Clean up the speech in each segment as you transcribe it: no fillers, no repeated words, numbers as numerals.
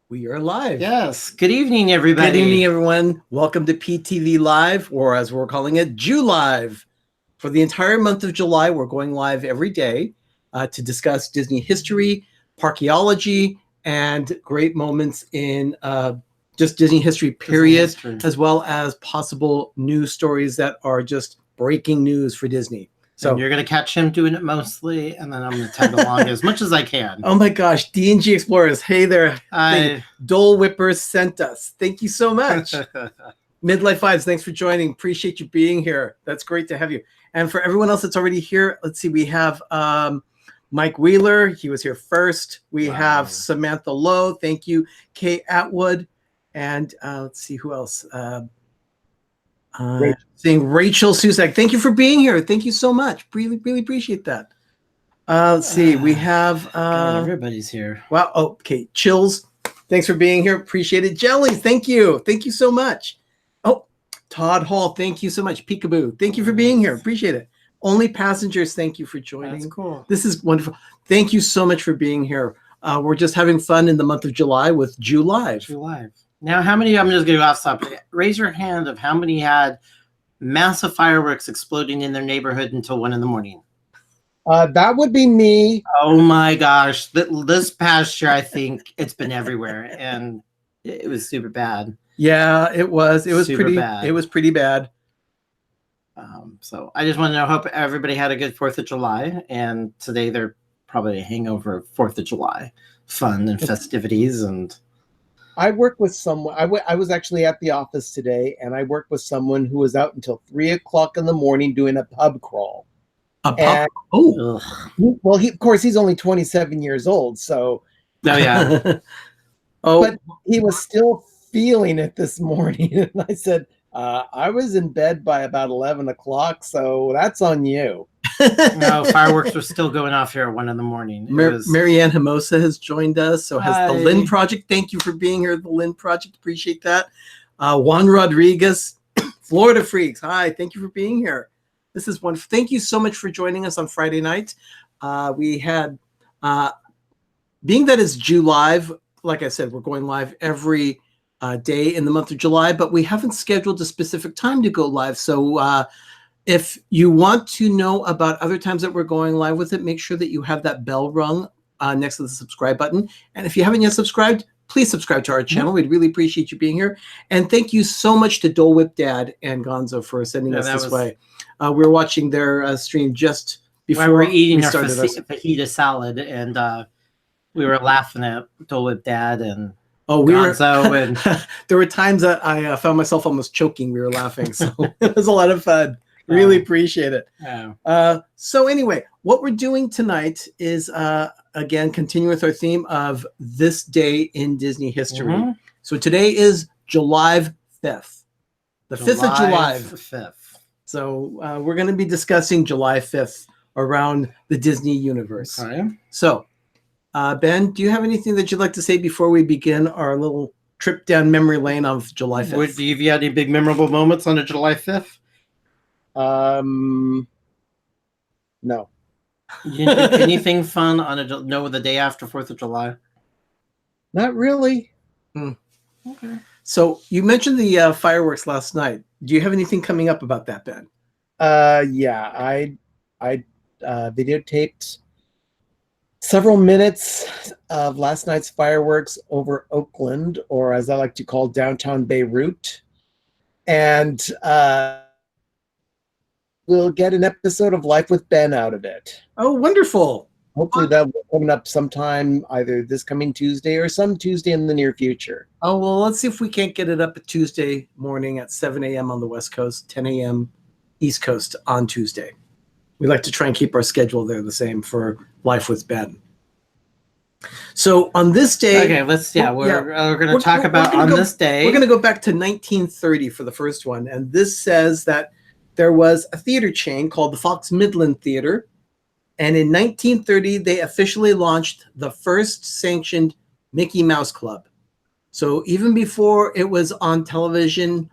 We are live. Yes. Good evening, everybody. Good evening, everyone. Welcome to PTV Live, or as we're calling it, JuLive. For the entire month of July, we're going live every day to discuss Disney history, parkeology, and great moments in just Disney history, period, as well as possible news stories that are just breaking news for Disney. So and you're going to catch him doing it mostly, and then I'm going to tag along as much as I can. Oh my gosh, D&G Explorers. Hey there. Dole Whippers sent us. Thank you so much. Midlife Vibes, thanks for joining. Appreciate you being here. That's great to have you. And for everyone else that's already here, let's see, we have Mike Wheeler. He was here first. We have Samantha Lowe. Thank you. Kay Atwood. And let's see who else. Seeing Rachel Susak. Thank you for being here. Thank you so much. Really, really appreciate that. Let's see. We have everybody's here. Wow. Oh, okay. Chills. Thanks for being here. Appreciate it. Jelly. Thank you. Thank you so much. Oh, Todd Hall. Thank you so much. Peekaboo. Thank you for being here. Appreciate it. Only Passengers. Thank you for joining. That's cool. This is wonderful. Thank you so much for being here. We're just having fun in the month of July with JuLive. JuLive. Now, how many? I'm just going to go off topic. Raise your hand of how many had massive fireworks exploding in their neighborhood until 1 a.m. That would be me. Oh my gosh. This past year, I think it's been everywhere, and it was super bad. Yeah, it was. It was super pretty bad. It was pretty bad. So I just want to know, hope everybody had a good 4th of July, and today they're probably a hangover of 4th of July fun and festivities. And I work with someone. I was actually at the office today, and I worked with someone who was out until 3 o'clock in the morning doing a pub crawl. Well, of course, he's only 27 years old, so. Oh yeah. But he was still feeling it this morning, and I said, I was in bed by about 11 o'clock, so that's on you. No, fireworks were still going off here at 1 a.m. Marianne Hermosa has joined us. So has the Lynn Project. Thank you for being here, the Lynn Project. Appreciate that. Juan Rodriguez, Florida Freaks. Hi, thank you for being here. This is wonderful. Thank you so much for joining us on Friday night. We had, being that it's JuLive, like I said, we're going live every day in the month of July, but we haven't scheduled a specific time to go live. So if you want to know about other times that we're going live with it, make sure that you have that bell rung next to the subscribe button. And if you haven't yet subscribed, please subscribe to our channel. We'd really appreciate you being here. And thank you so much to Dole Whip Dad and Gonzo for sending us this way. We were watching their stream just before we were eating our fajita salad, and we were laughing at Dole Whip Dad and Gonzo. There were times that I found myself almost choking. We were laughing, so it was a lot of fun. Really appreciate it. So anyway, what we're doing tonight is, again, continue with our theme of this day in Disney history. So today is July 5th, the 5th of July. 5th. So we're going to be discussing July 5th around the Disney universe. Okay. So, Ben, do you have anything that you'd like to say before we begin our little trip down memory lane of July 5th? Have you had any big memorable moments on a July 5th? No. You didn't do anything fun on the day after 4th of July? Not really. Okay. So you mentioned the fireworks last night. Do you have anything coming up about that, Ben? Yeah, I videotaped several minutes of last night's fireworks over Oakland, or as I like to call downtown Beirut, and we'll get an episode of Life with Ben out of it. Oh, wonderful. Hopefully that will come up sometime, either this coming Tuesday or some Tuesday in the near future. Oh, well, let's see if we can't get it up at Tuesday morning at 7 a.m. on the West Coast, 10 a.m. East Coast on Tuesday. We like to try and keep our schedule there the same for Life with Ben. So on this day... Okay, we're going to talk about on this day. We're going to go back to 1930 for the first one. And this says that there was a theater chain called the Fox Midland Theater. And in 1930, they officially launched the first sanctioned Mickey Mouse Club. So even before it was on television,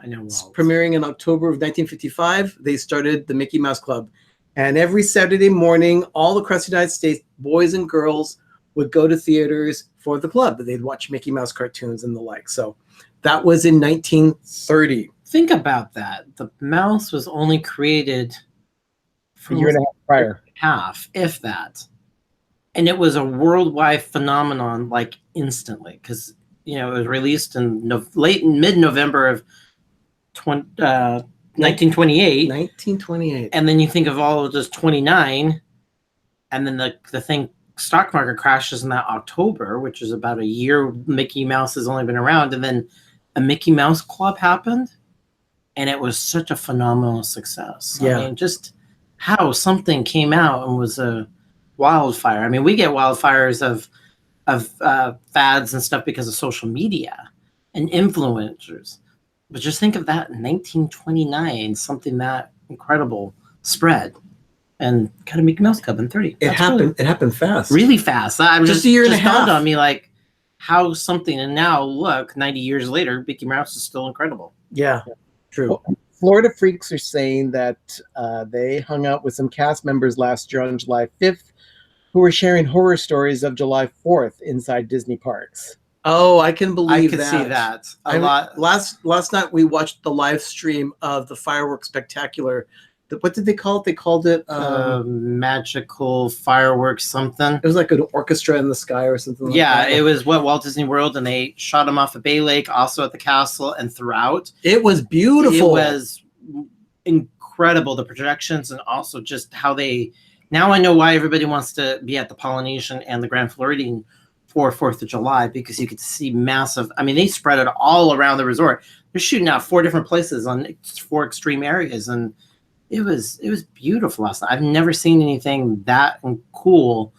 premiering in October of 1955, they started the Mickey Mouse Club. And every Saturday morning, all across the United States, boys and girls would go to theaters for the club. They'd watch Mickey Mouse cartoons and the like. So that was in 1930. Think about that. The mouse was only created a year and a half prior. If that. And it was a worldwide phenomenon, like instantly, because it was released in mid-November of 1928. 1928. And then you think of all of just 29, and then the stock market crashes in that October, which is about a year Mickey Mouse has only been around, and then a Mickey Mouse Club happened, and it was such a phenomenal success. Yeah. I mean, just how something came out and was a wildfire. I mean, we get wildfires of fads and stuff because of social media and influencers. But just think of that in 1929, something that incredible spread, and kind of Mickey Mouse Club in 30. It happened fast. Really fast. Just a year and a half. Dawned on me like how something, and now look, 90 years later, Mickey Mouse is still incredible. Yeah, true. Well, Florida Freaks are saying that they hung out with some cast members last year on July 5th who were sharing horror stories of July 4th inside Disney parks. Oh, I can believe that. I could see that a lot. Last night we watched the live stream of the fireworks spectacular. What did they call it? They called it magical fireworks something. It was like an orchestra in the sky or something like that. Yeah, it was Walt Disney World, and they shot them off at Bay Lake, also at the castle and throughout. It was beautiful. It was incredible, the projections, and also just how they... Now I know why everybody wants to be at the Polynesian and the Grand Floridian for 4th of July, because you could see massive... I mean, they spread it all around the resort. They're shooting out 4 different places on 4 extreme areas, and it was beautiful last night. I've never seen anything that cool.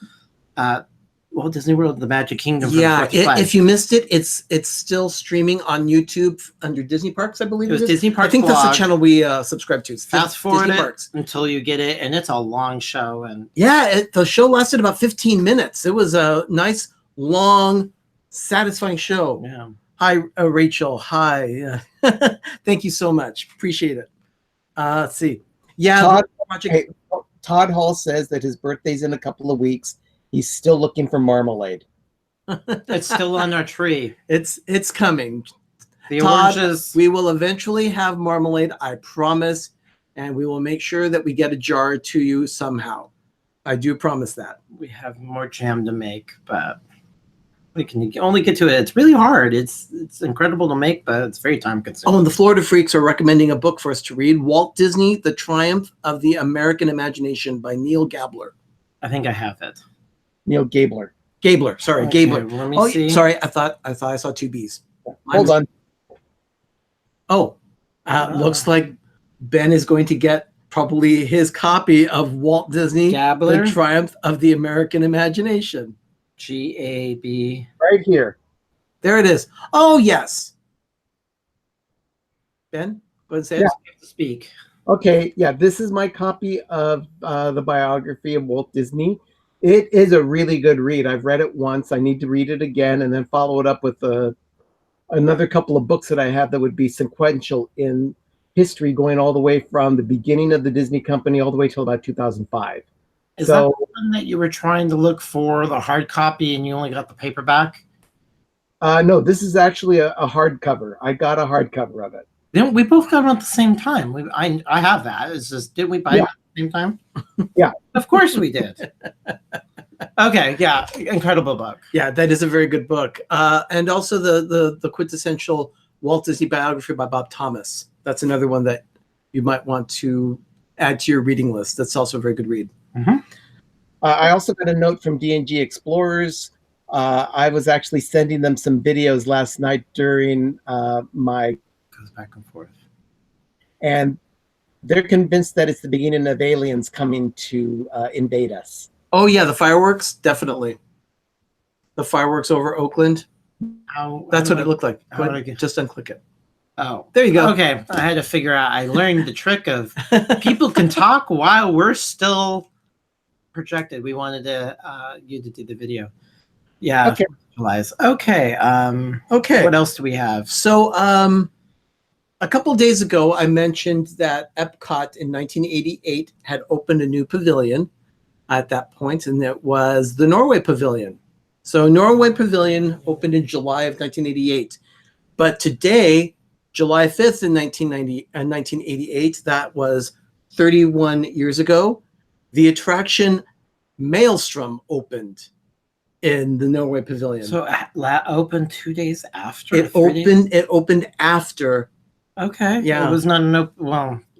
Walt Disney World, the Magic Kingdom. Yeah, if you missed it, it's still streaming on YouTube under Disney Parks, I believe. It was Disney Parks. I think that's the channel we subscribe to. Fast forward it until you get it, and it's a long show. And yeah, the show lasted about 15 minutes. It was a nice, long, satisfying show. Yeah. Hi, Rachel. Hi. Thank you so much. Appreciate it. Let's see. Yeah, Todd Hall says that his birthday's in a couple of weeks. He's still looking for marmalade. It's still on our tree. It's coming. The Todd, oranges. We will eventually have marmalade, I promise, and we will make sure that we get a jar to you somehow. I do promise that. We have more jam to make, but we can only get to it. It's really hard. It's incredible to make, but it's very time consuming. Oh, and the Florida Freaks are recommending a book for us to read, Walt Disney, The Triumph of the American Imagination by Neil Gabler. I think I have it. Neil Gabler. Sorry, okay, Gabler. Let me see. Sorry, I thought I saw 2 B's. Hold on. Oh, looks like Ben is going to get probably his copy of Walt Disney, Gabler? The Triumph of the American Imagination. G-A-B. Right here. There it is. Oh, yes. Ben, go ahead and say it. You have to speak. Okay, yeah, this is my copy of the biography of Walt Disney. It is a really good read. I've read it once. I need to read it again and then follow it up with another couple of books that I have that would be sequential in history, going all the way from the beginning of the Disney company all the way till about 2005. Is that the one that you were trying to look for, the hard copy, and you only got the paperback? No, this is actually a hardcover. I got a hardcover of it. Didn't we both got it at the same time? I have that. It's just, didn't we buy it at the same time? Yeah. Of course we did. Okay, yeah, incredible book. Yeah, that is a very good book. And also the quintessential Walt Disney biography by Bob Thomas. That's another one that you might want to add to your reading list. That's also a very good read. Mm-hmm. I also got a note from D&G Explorers. I was actually sending them some videos last night during my... Goes back and forth. And they're convinced that it's the beginning of aliens coming to invade us. Oh, yeah, the fireworks, definitely. The fireworks over Oakland. That's what it looked like. Go ahead, just unclick it. Oh, there you go. Okay, I had to figure out. I learned the trick of people can talk while we're still projected. We wanted you to do the video. Yeah. Okay. Okay. Okay. What else do we have? So, a couple of days ago, I mentioned that Epcot in 1988 had opened a new pavilion at that point, and it was the Norway Pavilion. So Norway Pavilion opened in July of 1988. But today, July 5th in 1988, that was 31 years ago, the attraction Maelstrom opened in the Norway Pavilion. So opened 2 days after? It opened after. Okay. Yeah. It was not an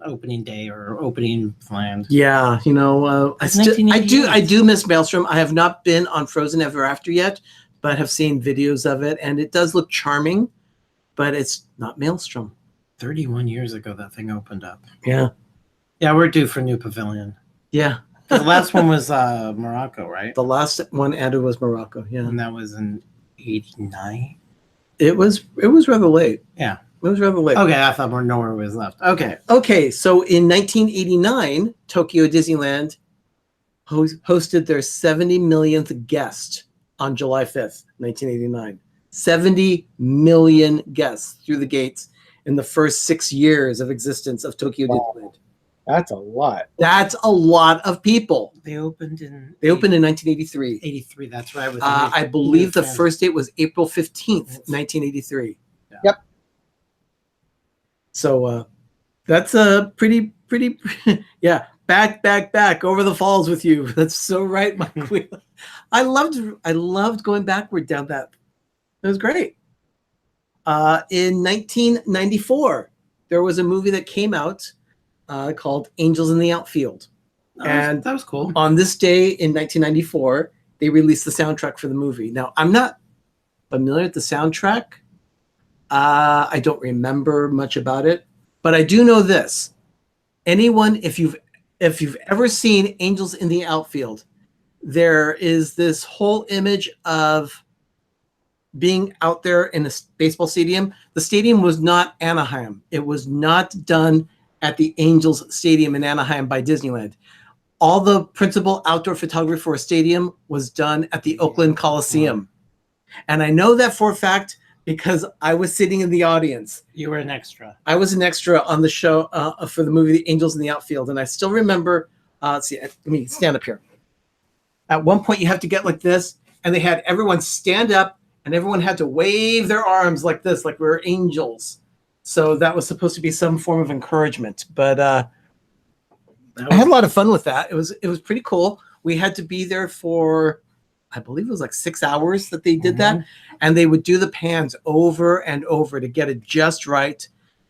opening day or opening planned. Yeah, you know, I do miss Maelstrom. I have not been on Frozen Ever After yet, but have seen videos of it, and it does look charming, but it's not Maelstrom. 31 years ago that thing opened up. Yeah. Yeah, we're due for a new pavilion. Yeah. The last one was Morocco, right? The last one added was Morocco, yeah. And that was in 89? It was rather late. Yeah. It was rather late. Okay, I thought more Norway was left. Okay. Okay, so in 1989, Tokyo Disneyland hosted their 70 millionth guest on July 5th, 1989. 70 million guests through the gates in the first 6 years of existence of Tokyo Disneyland. That's a lot. That's a lot of people. They opened in 1983. 83, that's right. I believe the first date was April 15th, 1983. Yeah. Yep. So that's a pretty, yeah. Back over the falls with you. That's so right, Mike. I loved going backward down that. It was great. In 1994, there was a movie that came out called Angels in the Outfield. And that was cool. On this day in 1994, they released the soundtrack for the movie. Now, I'm not familiar with the soundtrack. I don't remember much about it, but I do know this. Anyone, if you've ever seen Angels in the Outfield, there is this whole image of being out there in a baseball stadium. The stadium was not Anaheim. It was not done at the Angels Stadium in Anaheim by Disneyland. All the principal outdoor photography for a stadium was done at the Oakland Coliseum. And I know that for a fact because I was sitting in the audience. You were an extra. I was an extra on the show for the movie The Angels in the Outfield. And I still remember, let's see, let me stand up here. At one point you have to get like this, and they had everyone stand up and everyone had to wave their arms like this, like we were angels. So that was supposed to be some form of encouragement. But I had a lot of fun with that. It was pretty cool. We had to be there for, I believe it was like 6 hours that they did that. And they would do the pans over and over to get it just right.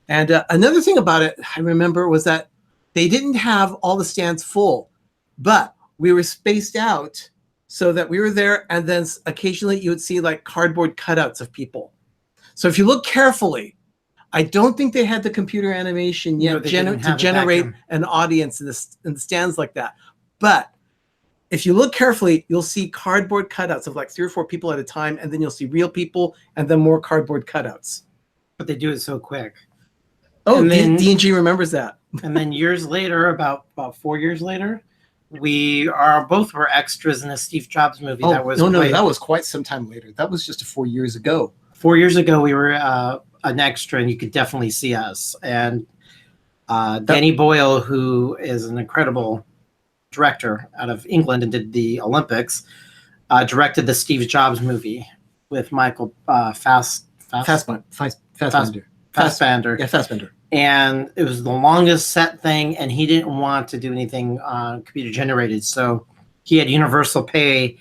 And another thing about it, I remember, was that they didn't have all the stands full, but we were spaced out so that we were there. And then occasionally you would see like cardboard cutouts of people. So if you look carefully, I don't think they had the computer animation yet to generate an audience in the stands like that. But if you look carefully, you'll see cardboard cutouts of like 3 or 4 people at a time, and then you'll see real people, and then more cardboard cutouts. But they do it so quick. Oh, D&G remembers that. And then years later, about 4 years later, we both were extras in a Steve Jobs movie. That was quite some time later. That was just 4 years ago. 4 years ago, we were an extra, and you could definitely see us. And Danny Boyle, who is an incredible director out of England and did the Olympics, directed the Steve Jobs movie with Michael Fassbender. Yeah, Fassbender. And it was the longest set thing, and he didn't want to do anything computer generated. So he had universal pay,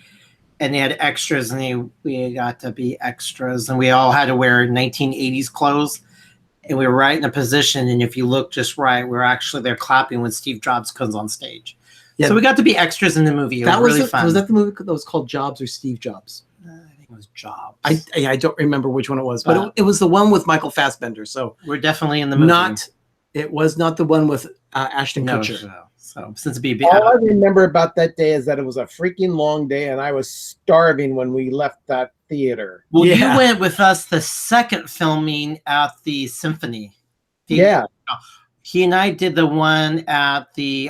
and they had extras, and we got to be extras, and we all had to wear 1980s clothes. And we were right in a position, and if you look just right, we were actually there clapping when Steve Jobs comes on stage. Yeah. So we got to be extras in the movie. It was really fun. Was that the movie that was called Jobs or Steve Jobs? I think it was Jobs. I don't remember which one it was, but it was the one with Michael Fassbender. So we're definitely in the movie. It was not the one with Ashton Kutcher. No. So since all I remember about that day is that it was a freaking long day, and I was starving when we left that theater. Well, you went with us the second filming at the Symphony. He and I did the one at the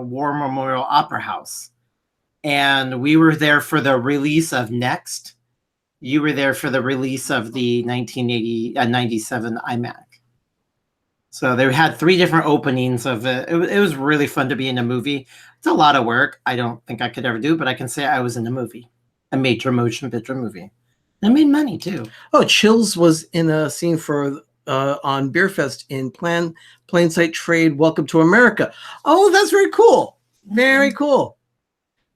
War Memorial Opera House, and we were there for the release of Next. You were there for the release of the 97 iMac. So they had 3 different openings of it. It was really fun to be in a movie. It's a lot of work. I don't think I could ever do it, but I can say I was in a movie. a major motion picture movie. It made money too. Oh, Chills was in a scene for on Beer Fest in Plain Sight Trade. Welcome to America. Oh, that's very cool. Very cool.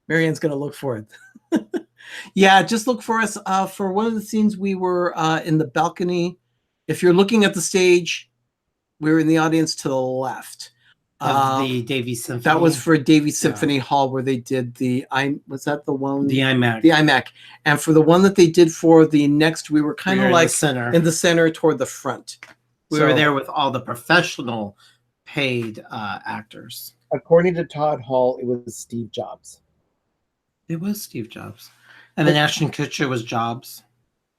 Marianne's gonna look for it. Yeah, just look for us for one of the scenes. We were in the balcony. If you're looking at the stage, we were in the audience to the left. Of the Davies Symphony. That was for Davies Symphony Hall, where they did was that the one? The iMac. The iMac. And for the one that they did for the next, we were kind of like in the center toward the front. We were there with all the professional paid actors. According to Todd Hall, it was Steve Jobs. It was Steve Jobs. And then Ashton Kutcher was Jobs.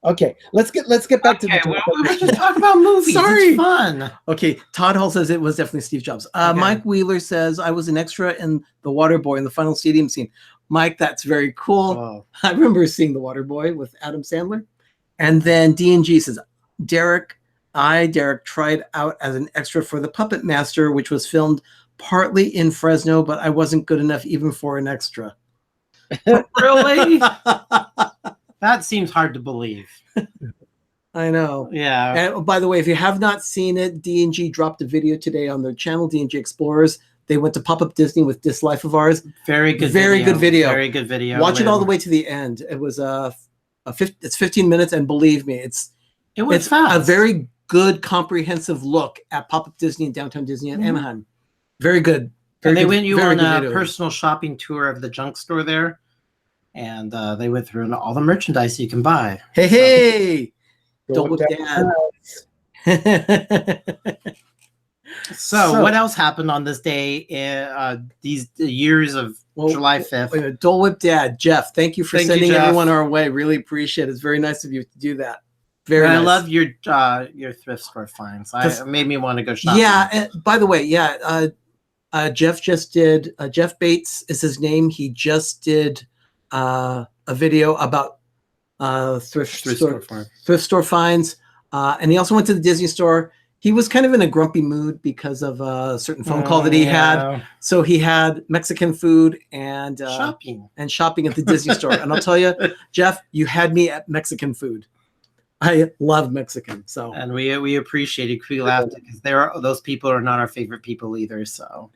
Okay, let's get back to the topic. We were just talking about movies. Sorry. It's fun. Okay, Todd Hall says it was definitely Steve Jobs. Mike Wheeler says I was an extra in The Waterboy in the final stadium scene. Mike, that's very cool. Oh. I remember seeing The Waterboy with Adam Sandler. And then D&G says, Derek tried out as an extra for The Puppet Master, which was filmed partly in Fresno, but I wasn't good enough even for an extra. Really? That seems hard to believe. I know. Yeah. And by the way, if you have not seen it, D&G dropped a video today on their channel, D&G Explorers. They went to Pop-Up Disney with This Life of Ours. Very good good video. Very good video. Watch it all the way to the end. It was it's 15 minutes, and believe me, it's fast. a very good, comprehensive look at Pop-Up Disney and Downtown Disney at Anaheim. Very good. And they went on a personal shopping tour of the junk store there. And they went through all the merchandise you can buy. Hey! Dole Whip Dad. So, what else happened on this day? These years of July 5th. Dole Whip Dad, Jeff. Thank you for sending everyone our way. Really appreciate it. It's very nice of you to do that. Very nice. I love your thrift store finds. It made me want to go shopping. Yeah. By the way, Jeff just did. Jeff Bates is his name. He just did a video about thrift store finds, and he also went to the Disney store. He was kind of in a grumpy mood because of a certain phone call that he had. So he had Mexican food and shopping at the Disney store. And I'll tell you, Jeff, you had me at Mexican food. I love Mexican, and we appreciate it. We laughed because those people are not our favorite people either. So.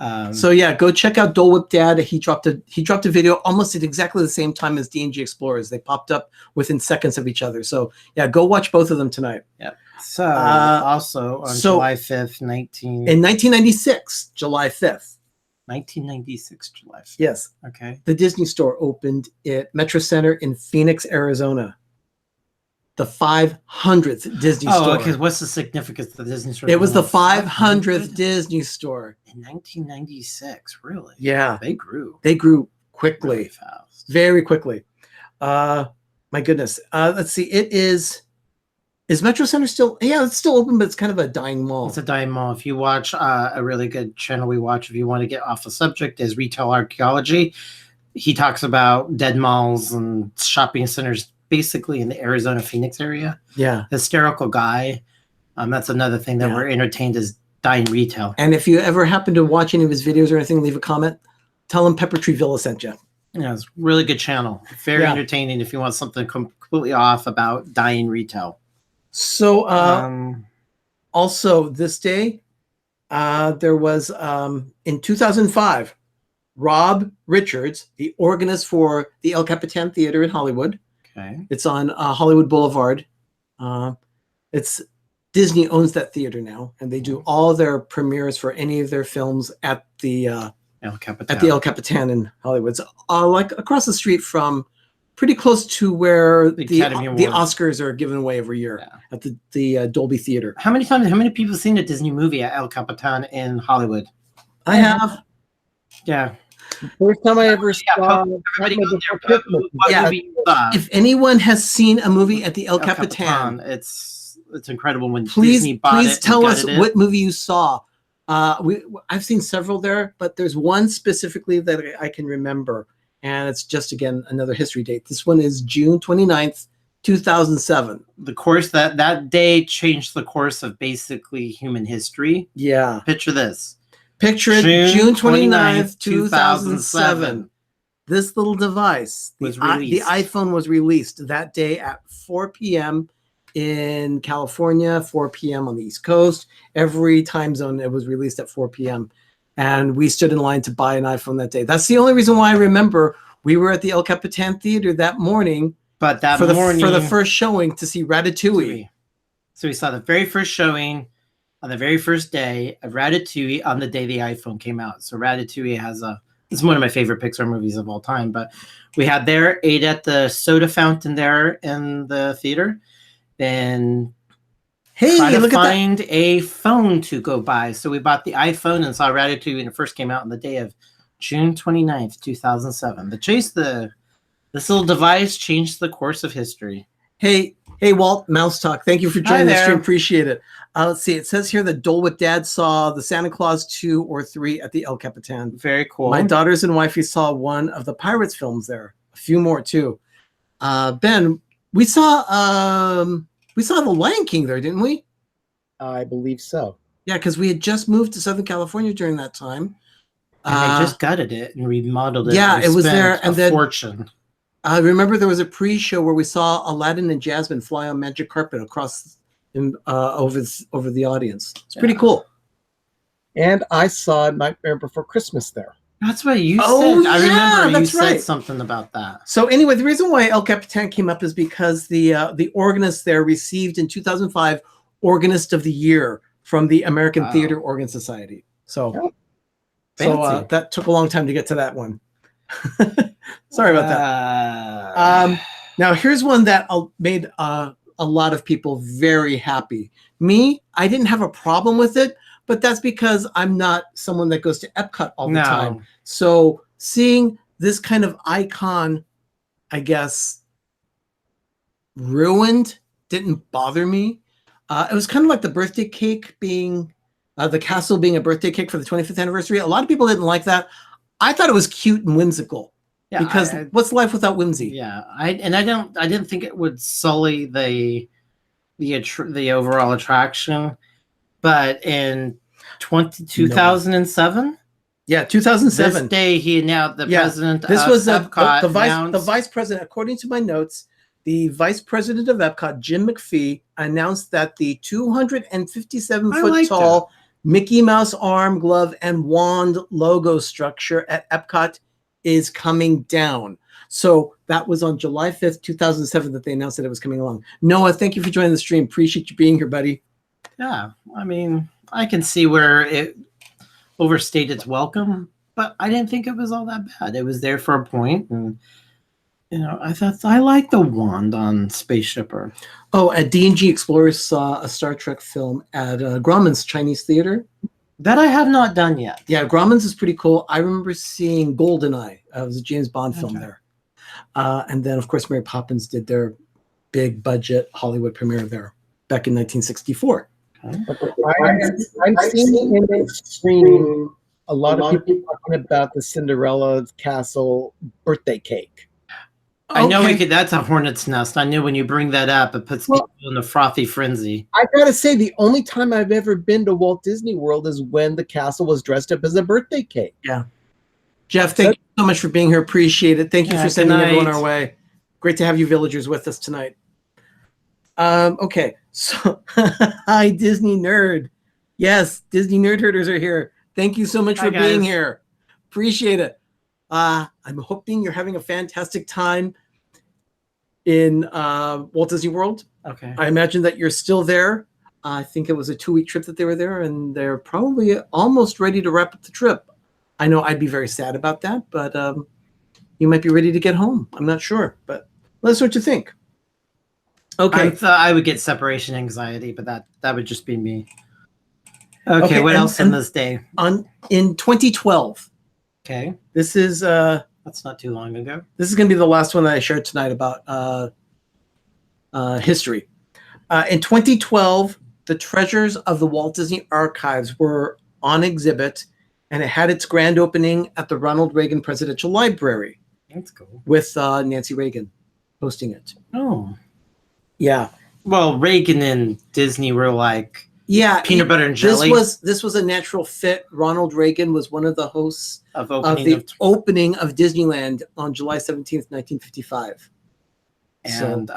Go check out Dole Whip Dad. He dropped a video almost at exactly the same time as D&G Explorers. They popped up within seconds of each other. So yeah, go watch both of them tonight. Yeah. So also on July 5th, in 1996, July 5th. 1996, July 5th. Yes. Okay. The Disney Store opened at Metro Center in Phoenix, Arizona. The 500th Disney store. Oh, okay. What's the significance of the Disney store? It was the 500th Disney store. In 1996, really? Yeah. They grew. They grew quickly. Really fast. Very quickly. My goodness. Let's see. Is Metro Center still? Yeah, it's still open, but it's kind of a dying mall. It's a dying mall. If you watch a really good channel we watch, if you want to get off the subject, is Retail Archaeology. He talks about dead malls and shopping centers basically in the Arizona, Phoenix area. Yeah. Hysterical guy. That's another thing that we're entertained is dying retail. And if you ever happen to watch any of his videos or anything, leave a comment. Tell him Pepper Tree Villa sent you. Yeah, it's a really good channel. Very entertaining if you want something completely off about dying retail. So also this day, there was in 2005, Rob Richards, the organist for the El Capitan Theater in Hollywood. Okay. It's on Hollywood Boulevard. It's Disney owns that theater now, and they do all their premieres for any of their films at the El Capitan. At the El Capitan in Hollywood. It's like across the street from, pretty close to where the Oscars are given away every year at the Dolby Theater. How many people have seen a Disney movie at El Capitan in Hollywood? I have. Yeah. First time I ever saw. If anyone has seen a movie at the El Capitan, it's incredible when Disney bought it. Please tell us what movie you saw. I've seen several there, but there's one specifically that I can remember, and it's just, again, another history date. This one is June 29th, 2007. The course that day changed the course of basically human history. Yeah. Picture this. Picture it, June 29th, 2007. this little device, the iPhone was released that day at 4 p.m. in California, 4 p.m. on the East Coast. Every time zone, it was released at 4 p.m. And we stood in line to buy an iPhone that day. That's the only reason why I remember we were at the El Capitan Theater that morning. But that for morning, the first showing to see Ratatouille. So we saw the very first showing on the very first day of Ratatouille on the day the iPhone came out. So Ratatouille it's one of my favorite Pixar movies of all time. But we had there, ate at the soda fountain there in the theater. Then find a phone to go buy. So we bought the iPhone and saw Ratatouille when it first came out on the day of June 29th, 2007. This little device changed the course of history. Hey, Walt, Mouse Talk. Thank you for joining the stream. Appreciate it. Let's see. It says here that Dole with Dad saw the Santa Claus 2 or 3 at the El Capitan. Very cool. My daughters and wifey saw one of the Pirates films there. A few more too. Ben, we saw The Lion King there, didn't we? I believe so. Yeah, because we had just moved to Southern California during that time. And they just gutted it and remodeled it. Yeah, it was there, and then fortune. I remember there was a pre-show where we saw Aladdin and Jasmine fly on magic carpet across over the audience. It's pretty cool. And I saw Nightmare Before Christmas there. That's what you said. I remember you said something about that. So anyway, the reason why El Capitan came up is because the organist there received in 2005 Organist of the Year from the American Theater Organ Society. So that took a long time to get to that one. Sorry about that. Now here's one that made a lot of people very happy. Me, I didn't have a problem with it, but that's because I'm not someone that goes to Epcot all the time. So seeing this kind of icon, I guess, ruined didn't bother me. It was kind of like the birthday cake being, the castle being a birthday cake for the 25th anniversary. A lot of people didn't like that. I thought it was cute and whimsical. Yeah, because what's life without whimsy? Yeah, I didn't think it would sully the overall attraction, but in 2007. Yeah, 2007. This day he announced the president. This was Epcot the vice president. According to my notes, the vice president of Epcot, Jim McPhee, announced that the 257-foot tall Mickey Mouse arm, glove, and wand logo structure at Epcot is coming down. So that was on July 5th, 2007 that they announced that it was coming along. Noah, thank you for joining the stream. Appreciate you being here, buddy. Yeah, I mean, I can see where it overstayed its welcome, but I didn't think it was all that bad. It was there for a point, and I thought I liked the wand on Spaceship Earth. Oh, at D&G Explorers saw a Star Trek film at Grauman's Chinese Theater. That I have not done yet. Yeah, Grauman's is pretty cool. I remember seeing GoldenEye. It was a James Bond film there. And then, of course, Mary Poppins did their big budget Hollywood premiere there back in 1964. Okay. I've seen in the stream a lot of people talking about the Cinderella Castle birthday cake. I know that's a hornet's nest. I knew when you bring that up, it puts people in a frothy frenzy. I gotta say, the only time I've ever been to Walt Disney World is when the castle was dressed up as a birthday cake. Yeah. Jeff, thank you so much for being here. Appreciate it. Thank you for sending everyone our way. Great to have you villagers with us tonight. Okay, so hi, Disney Nerd. Yes, Disney Nerd Herders are here. Thank you so much for being here. Appreciate it. I'm hoping you're having a fantastic time in Walt Disney World. Okay. I imagine that you're still there. I think it was a 2-week trip that they were there, and they're probably almost ready to wrap up the trip. I know I'd be very sad about that, but you might be ready to get home. I'm not sure, but let us know what you think. Okay. I thought I would get separation anxiety, but that would just be me. Okay, what else in this day? In 2012. Okay. This is that's not too long ago. This is going to be the last one that I shared tonight about history. In 2012, the treasures of the Walt Disney Archives were on exhibit, and it had its grand opening at the Ronald Reagan Presidential Library. That's cool. With Nancy Reagan hosting it. Oh. Yeah. Well, Reagan and Disney were like Yeah, peanut butter and jelly. This was a natural fit. Ronald Reagan was one of the hosts of the opening of Disneyland on July 17th, 1955. And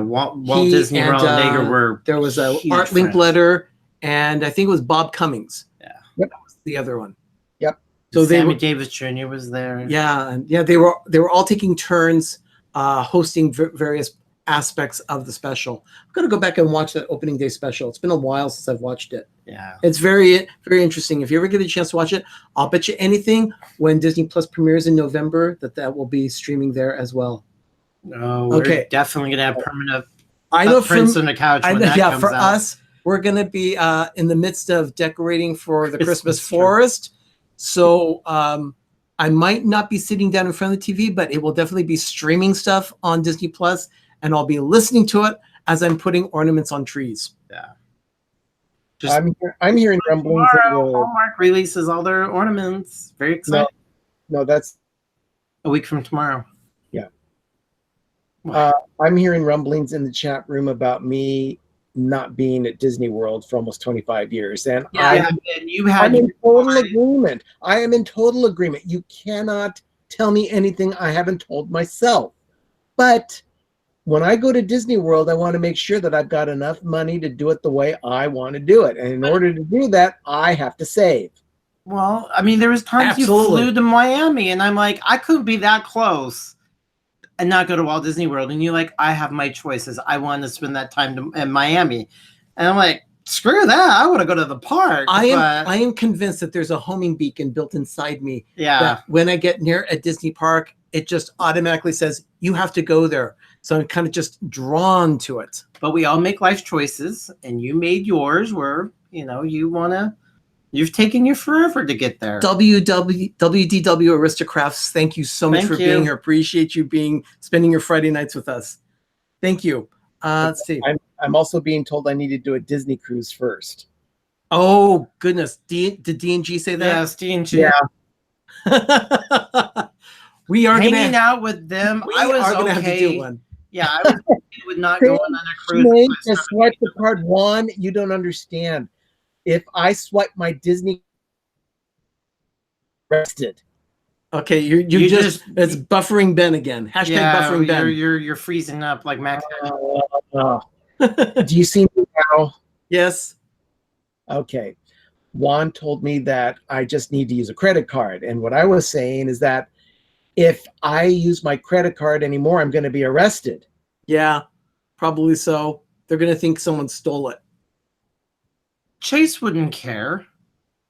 Walt Disney and Ronald Reagan were there was a Art friends. Linkletter, and I think it was Bob Cummings. Yeah, yep. That was the other one. Yep. So Sammy Davis Jr. was there. Yeah, and they were all taking turns hosting various aspects of the special. I'm gonna go back and watch that opening day special. It's been a while since I've watched it. Yeah, it's very, very interesting. If you ever get a chance to watch it, I'll bet you anything when Disney Plus premieres in November that will be streaming there as well. Oh, we're definitely gonna have permanent. I know prints on the couch. When that comes for out. us, we're gonna be in the midst of decorating for the Christmas forest. So I might not be sitting down in front of the TV, but it will definitely be streaming stuff on Disney Plus. And I'll be listening to it as I'm putting ornaments on trees. Yeah. I'm hearing rumblings. Hallmark releases all their ornaments. Very exciting. No, that's a week from tomorrow. Yeah. I'm hearing rumblings in the chat room about me not being at Disney World for almost 25 years. And I'm in total agreement. I am in total agreement. You cannot tell me anything I haven't told myself. But when I go to Disney World, I want to make sure that I've got enough money to do it the way I want to do it. And in order to do that, I have to save. Well, I mean, there was times you flew to Miami, and I'm like, I couldn't be that close and not go to Walt Disney World. And you're like, I have my choices. I want to spend that time in Miami. And I'm like, screw that. I want to go to the park. I am convinced that there's a homing beacon built inside me. Yeah. That when I get near a Disney park, it just automatically says, you have to go there. So I'm kind of just drawn to it. But we all make life choices, and you made yours where, you've taken you forever to get there. WDW Aristocrats, thank you so much for being here. Appreciate you spending your Friday nights with us. Thank you. Let's see. I'm also being told I need to do a Disney cruise first. Oh, goodness. Did D&G say that? Yes, D&G. Yeah. We are hanging out with them. I was going to have to do one. Yeah, I was okay with not going on a cruise. Just swipe the card. Juan, you don't understand. If I swipe my Disney, arrested. Okay, you just it's buffering Ben again. Hashtag buffering Ben. You're freezing up like Max. Do you see me now? Yes. Okay. Juan told me that I just need to use a credit card, and what I was saying is that if I use my credit card anymore, I'm going to be arrested. Yeah, probably so. They're going to think someone stole it. Chase wouldn't care.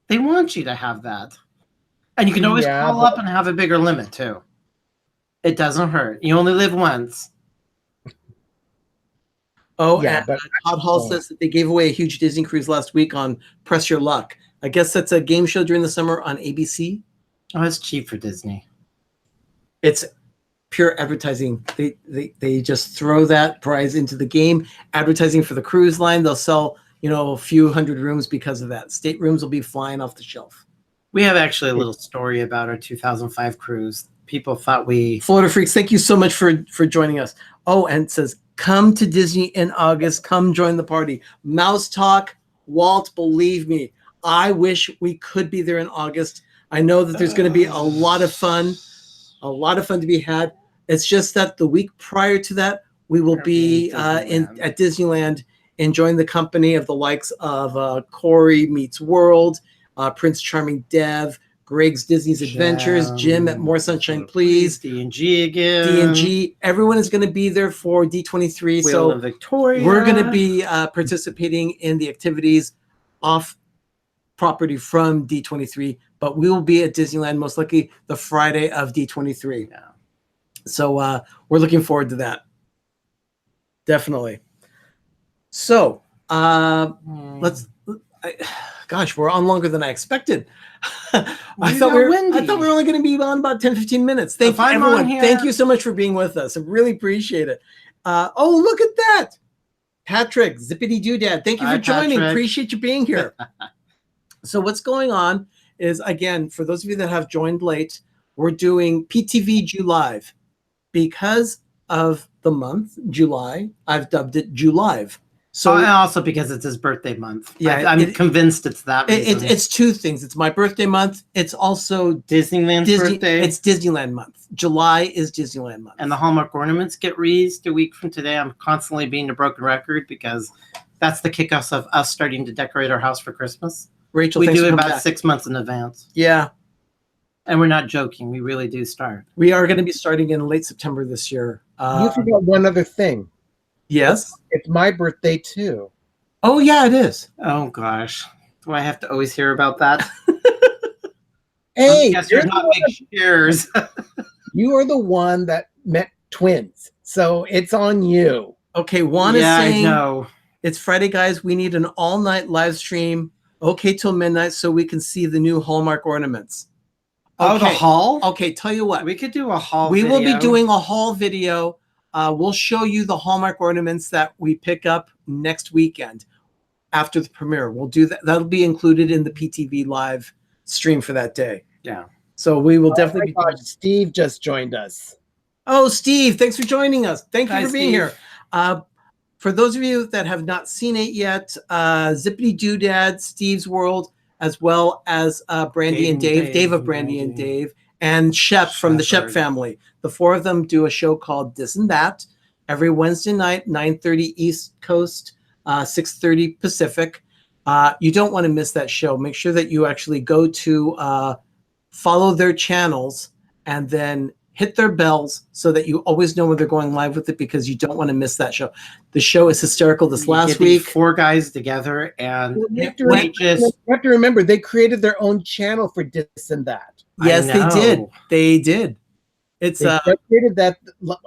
They want you to have that. And you can always call up and have a bigger limit, too. It doesn't hurt. You only live once. Oh, yeah. But Todd Hall says that they gave away a huge Disney cruise last week on Press Your Luck. I guess that's a game show during the summer on ABC. Oh, it's cheap for Disney. It's pure advertising. They just throw that prize into the game. Advertising for the cruise line. They'll sell, a few hundred rooms because of that. Staterooms will be flying off the shelf. We have actually a little story about our 2005 cruise. People thought Florida Freaks, thank you so much for joining us. Oh, and it says, come to Disney in August. Come join the party. Mouse Talk, Walt, believe me, I wish we could be there in August. I know that there's going to be a lot of fun. A lot of fun to be had. It's just that the week prior to that, we will be at Disneyland enjoying the company of the likes of Corey Meets World, Prince Charming Dev, Greg's Disney's Adventures, Jim at More Sunshine Please, D&G again. D&G. Everyone is going to be there for D23. Wheel of Victoria. We're going to be participating in the activities off property from D23, but we will be at Disneyland most likely the Friday of D23. Yeah. So we're looking forward to that. Definitely. So gosh, we're on longer than I expeced. I thought we were only going to be on about 10-15 minutes. Thank you, everyone. Thank you so much for being with us. I really appreciate it. Oh, look at that. Patrick, Zippity Doo Dad. Thank you for joining. Patrick. Appreciate you being here. So what's going on is, again, for those of you that have joined late, we're doing PTV JuLive. Because of the month, July, I've dubbed it JuLive. So and also because it's his birthday month. Yeah, I'm convinced it's that reason. It's two things. It's my birthday month. It's also Disneyland's birthday. It's Disneyland month. July is Disneyland month. And the Hallmark ornaments get raised a week from today. I'm constantly being a broken record because that's the kickoff of us starting to decorate our house for Christmas. Rachel, we do it about 6 months in advance. Yeah. And we're not joking. We really do start. We are going to be starting in late September this year. You forgot one other thing. Yes. It's my birthday too. Oh yeah, it is. Oh gosh. Do I have to always hear about that? Hey, you're not big shares. You are the one that met twins. So it's on you. Okay, Juan is saying I know. It's Friday, guys. We need an all-night live stream. Okay, till midnight so we can see the new Hallmark ornaments. Oh, the haul? Okay, tell you what. We could do a haul We video. will be doing a haul video. We'll show you the Hallmark ornaments that we pick up next weekend after the premiere. We'll do that. That'll be included in the PTV live stream for that day. Yeah. So we will definitely be. God, Steve just joined us. Oh, Steve, thanks for joining us. Thank you for being Steve. here. For those of you that have not seen it yet, Zippity Doo Dad, Steve's World, as well as Brandy and Dave of Brandy and Dave, and Shep from the Shep family. The four of them do a show called This and That every Wednesday night, 9:30 East Coast, 6:30 Pacific. You don't want to miss that show. Make sure that you actually go to follow their channels and then hit their bells so that you always know when they're going live with it, because you don't want to miss that show. The show is hysterical. This last week, 4 guys together, and you have to remember they created their own channel for This and That. Yes, they did. They did. It's they created that.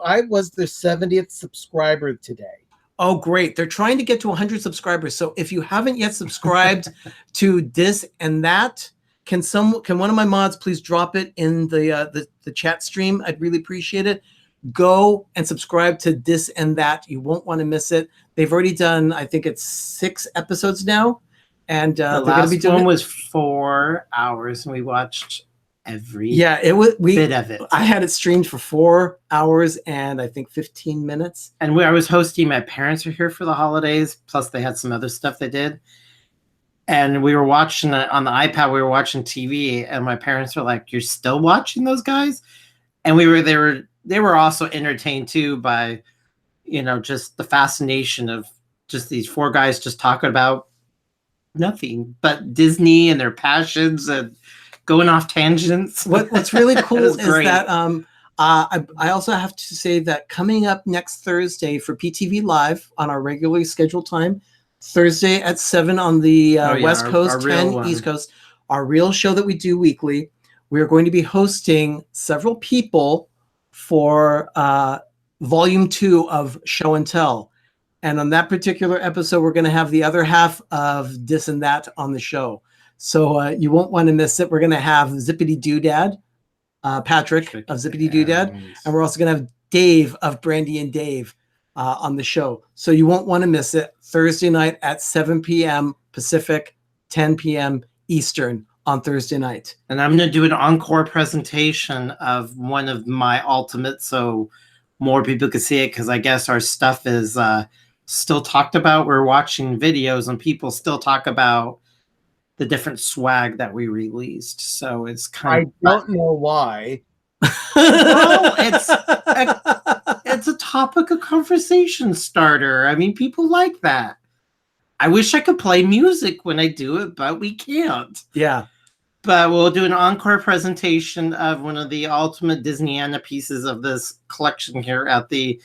I was their 70th subscriber today. Oh, great. They're trying to get to 100 subscribers. So if you haven't yet subscribed to This and That, can one of my mods please drop it in the chat stream? I'd really appreciate it. Go and subscribe to This and That. You won't want to miss it. They've already done, I think it's 6 episodes now. And the last one was 4 hours, and we watched every bit of it. I had it streamed for 4 hours and I think 15 minutes. And I was hosting. My parents are here for the holidays. Plus, they had some other stuff they did. And we were watching it on the iPad. We were watching TV, and my parents were like, "You're still watching those guys?" And they were also entertained too by, just the fascination of just these 4 guys just talking about nothing but Disney and their passions and going off tangents. What's really cool is that I also have to say that coming up next Thursday for PTV Live on our regularly scheduled time, Thursday at 7 on the West Coast, 10 East Coast, our real show that we do weekly, we are going to be hosting several people for Volume 2 of Show and Tell. And on that particular episode, we're going to have the other half of This and That on the show. So you won't want to miss it. We're going to have Zippity Doo Dad, Patrick of Zippity Doo Dad, and we're also going to have Dave of Brandy and Dave on the show. So you won't want to miss it. Thursday night at 7 p.m. Pacific, 10 p.m. Eastern on Thursday night. And I'm going to do an encore presentation of one of my ultimates so more people can see it, because I guess our stuff is still talked about. We're watching videos and people still talk about the different swag that we released. So it's kind of... I don't know why. Well, it's a topic of conversation starter. I mean, people like that. I wish I could play music when I do it, but we can't. Yeah. But we'll do an encore presentation of one of the ultimate Disneyana pieces of this collection here at the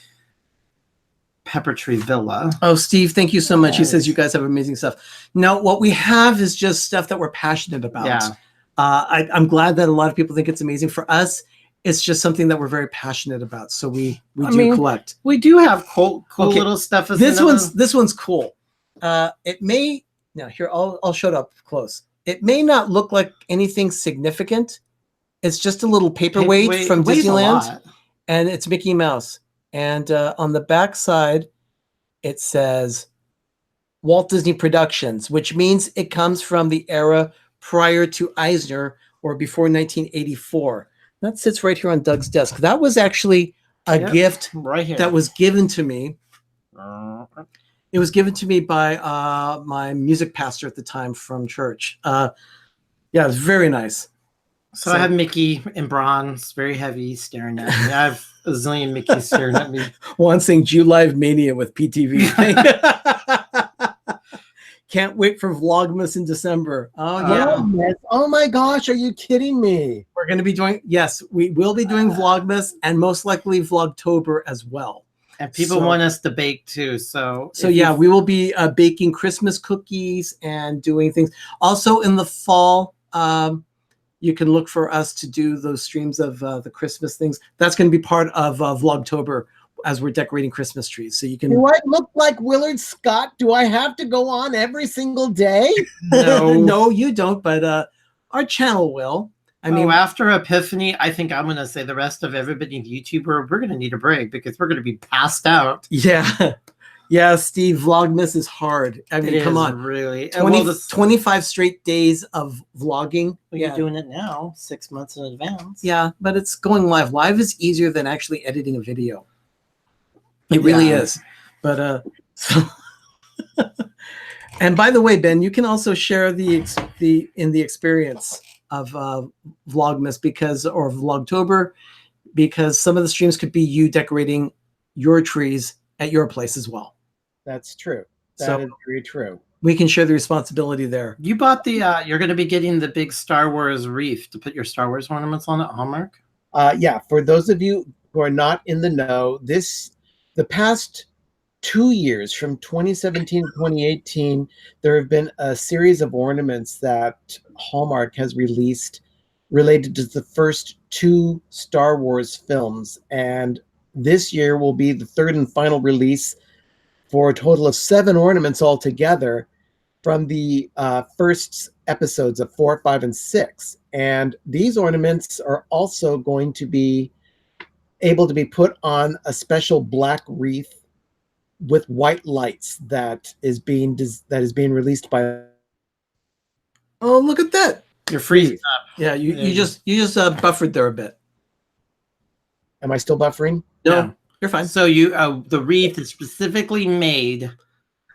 Pepper Tree Villa. Oh, Steve, thank you so much. Yes. He says you guys have amazing stuff. Now, what we have is just stuff that we're passionate about. Yeah. I'm glad that a lot of people think it's amazing. For us, it's just something that we're very passionate about. So we collect. We do have cool little stuff. This one's cool. It may here I'll show it up close. It may not look like anything significant. It's just a little paperweight from Disneyland, and it's Mickey Mouse. And on the back side, it says Walt Disney Productions, which means it comes from the era prior to Eisner or before 1984. That sits right here on Doug's desk. That was actually a gift right here that was given to me. It was given to me by my music pastor at the time from church. Yeah, it was very nice. So I have Mickey in bronze, very heavy, staring at me. I have a zillion Mickeys staring at me. One saying JuLive Mania with PTV. Can't wait for Vlogmas in December. Oh, yeah. Oh, my gosh. Are you kidding me? We're going to be doing, yes, we will be doing Vlogmas and most likely Vlogtober as well. And people want us to bake too. So yeah, we will be baking Christmas cookies and doing things. Also in the fall, you can look for us to do those streams of the Christmas things. That's going to be part of Vlogtober as we're decorating Christmas trees. So you can. Do I look like Willard Scott? Do I have to go on every single day? No, no, you don't. But our channel will. I mean, after Epiphany, I think I'm going to say the rest of everybody in YouTuber, we're going to need a break because we're going to be passed out. Yeah. Yeah, Steve, Vlogmas is hard. I mean, come on. Really. 25 straight days of vlogging. Well, you're doing it now, 6 months in advance. Yeah, but it's going live. Live is easier than actually editing a video. It really is. But and by the way, Ben, you can also share the experience of Vlogmas or Vlogtober, because some of the streams could be you decorating your trees at your place as well. That's true. That is very true. We can share the responsibility there. You bought the you're going to be getting the big Star Wars wreath to put your Star Wars ornaments on at Hallmark. Yeah, for those of you who are not in the know, the past 2 years, from 2017 to 2018, there have been a series of ornaments that Hallmark has released related to the first 2 Star Wars films. And this year will be the third and final release for a total of 7 ornaments altogether from the first episodes of 4, 5, and 6. And these ornaments are also going to be able to be put on a special black wreath with white lights that is being released by. Oh, look at that! You're freezing up. Yeah, you just buffered there a bit. Am I still buffering? No, yeah. You're fine. So the wreath is specifically made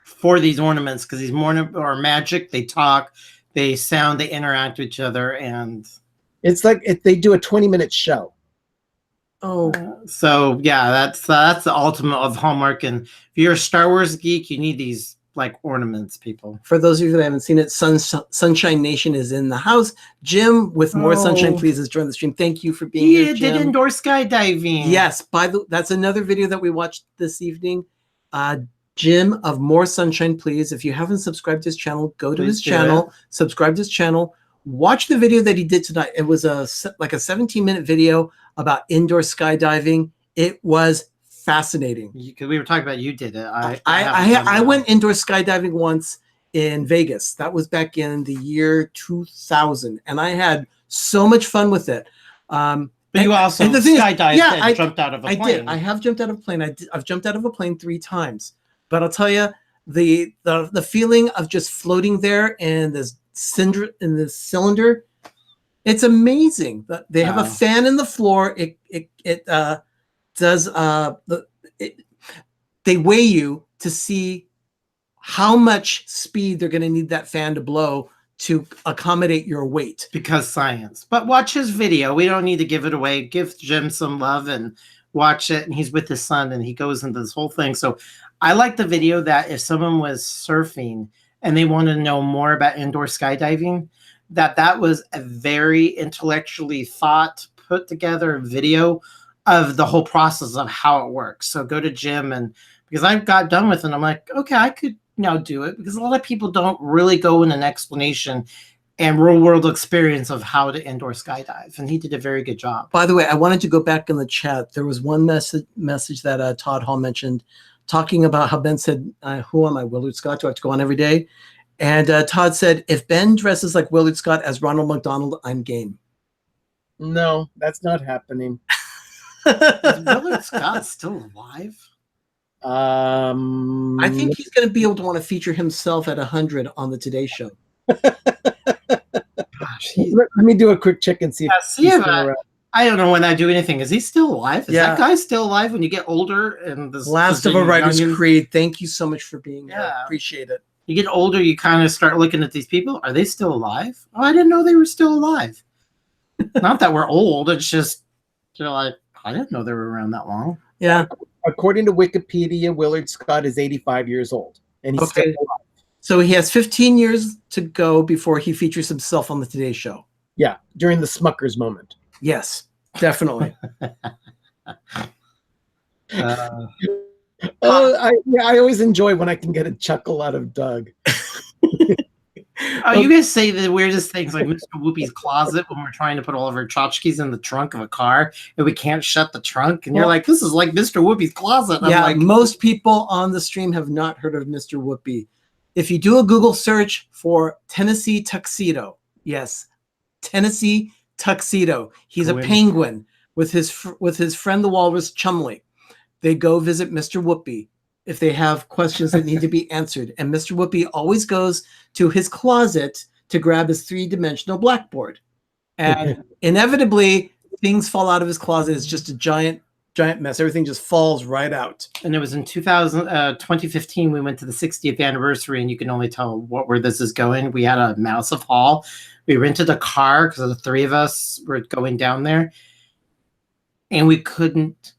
for these ornaments because these are magic. They talk, they sound, they interact with each other, and it's like they do a 20-minute show. Oh, so yeah, that's the ultimate of Hallmark. And if you're a Star Wars geek, you need these like ornaments, people. For those of you that haven't seen it, Sunshine Nation is in the house. Jim with More Sunshine Please has joined the stream. Thank you for being here, Jim. Did indoor skydiving. Yes, that's another video that we watched this evening. Jim of More Sunshine Please. If you haven't subscribed to his channel, go to his channel, subscribe to his channel. Watch the video that he did tonight. It was like a 17-minute video about indoor skydiving. It was fascinating. Because we were talking about you did it. I went indoor skydiving once in Vegas. That was back in the year 2000, and I had so much fun with it. But you also skydived and jumped out of a plane. I did. I have jumped out of a plane. I've jumped out of a plane 3 times. But I'll tell you, the feeling of just floating there in this cylinder, it's amazing. They have a fan in the floor. They weigh you to see how much speed they're going to need that fan to blow to accommodate your weight. Because science. But watch his video. We don't need to give it away. Give Jim some love and watch it. And he's with his son and he goes into this whole thing. So I like the video that if someone was surfing and they wanted to know more about indoor skydiving, that was a very intellectually put together video of the whole process of how it works. So go to Jim, and because I got done with it, I'm like, okay, I could now do it, because a lot of people don't really go in an explanation and real world experience of how to indoor skydive, and he did a very good job. By the way, I wanted to go back in the chat. There was one message that Todd Hall mentioned, talking about how Ben said, who am I, Willard Scott? Do I have to go on every day? And Todd said, if Ben dresses like Willard Scott as Ronald McDonald, I'm game. No, that's not happening. Is Willard Scott still alive? I think he's going to be able to want to feature himself at 100 on the Today Show. Gosh, Let me do a quick check and see. If I don't know when I do anything. Is he still alive? Is that guy still alive when you get older? And this Last of a Writer's Creed. Thank you so much for being here. Appreciate it. You get older, you kind of start looking at these people. Are they still alive? Oh, I didn't know they were still alive. Not that we're old. It's just, you're like, I didn't know they were around that long. Yeah. According to Wikipedia, Willard Scott is 85 years old. And he's still alive. So he has 15 years to go before he features himself on the Today Show. Yeah, during the Smuckers moment. Yes, definitely. I always enjoy when I can get a chuckle out of Doug. Oh, you guys say the weirdest things, like Mr. Whoopi's closet when we're trying to put all of our tchotchkes in the trunk of a car and we can't shut the trunk. And you're like, this is like Mr. Whoopi's closet. And yeah, I'm like, most people on the stream have not heard of Mr. Whoopi. If you do a Google search for Tennessee Tuxedo, yes, Tennessee Tuxedo. He's a penguin with his friend the walrus Chumley. They go visit Mr. Whoopi if they have questions that need to be answered. And Mr. Whoopi always goes to his closet to grab his 3-dimensional blackboard. And inevitably, things fall out of his closet. It's just a giant mess. Everything just falls right out. And it was in 2015, we went to the 60th anniversary, and you can only tell where this is going. We had a massive haul. We rented a car because the 3 of us were going down there. And we couldn't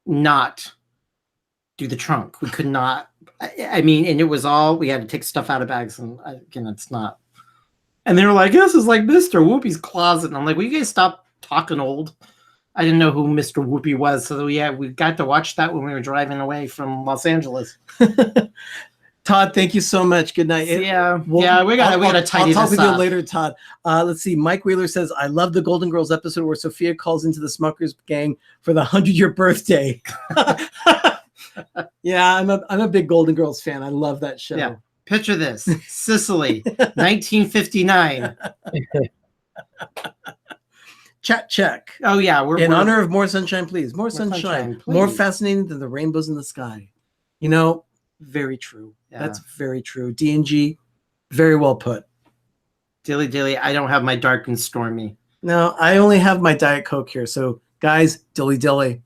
not do the trunk. We could not. I mean, and it was all, we had to take stuff out of bags, and again, it's not. And they were like, this is like Mr. Whoopi's closet. And I'm like, will you guys stop talking old? I didn't know who Mr. Whoopi was. So yeah, we got to watch that when we were driving away from Los Angeles. Todd, thank you so much. Good night. We gotta tidy this up. I'll talk with you later, Todd. Let's see. Mike Wheeler says, I love the Golden Girls episode where Sophia calls into the Smuckers gang for the 100-year birthday. Yeah, I'm a big Golden Girls fan. I love that show. Yeah. Picture this. Sicily, 1959. Chat check. Oh yeah, in honor of More Sunshine, please. More sunshine, please. More fascinating than the rainbows in the sky. You know, very true. Yeah. That's very true. D&G, very well put. Dilly, I don't have my dark and stormy. No, I only have my Diet Coke here. So guys, dilly.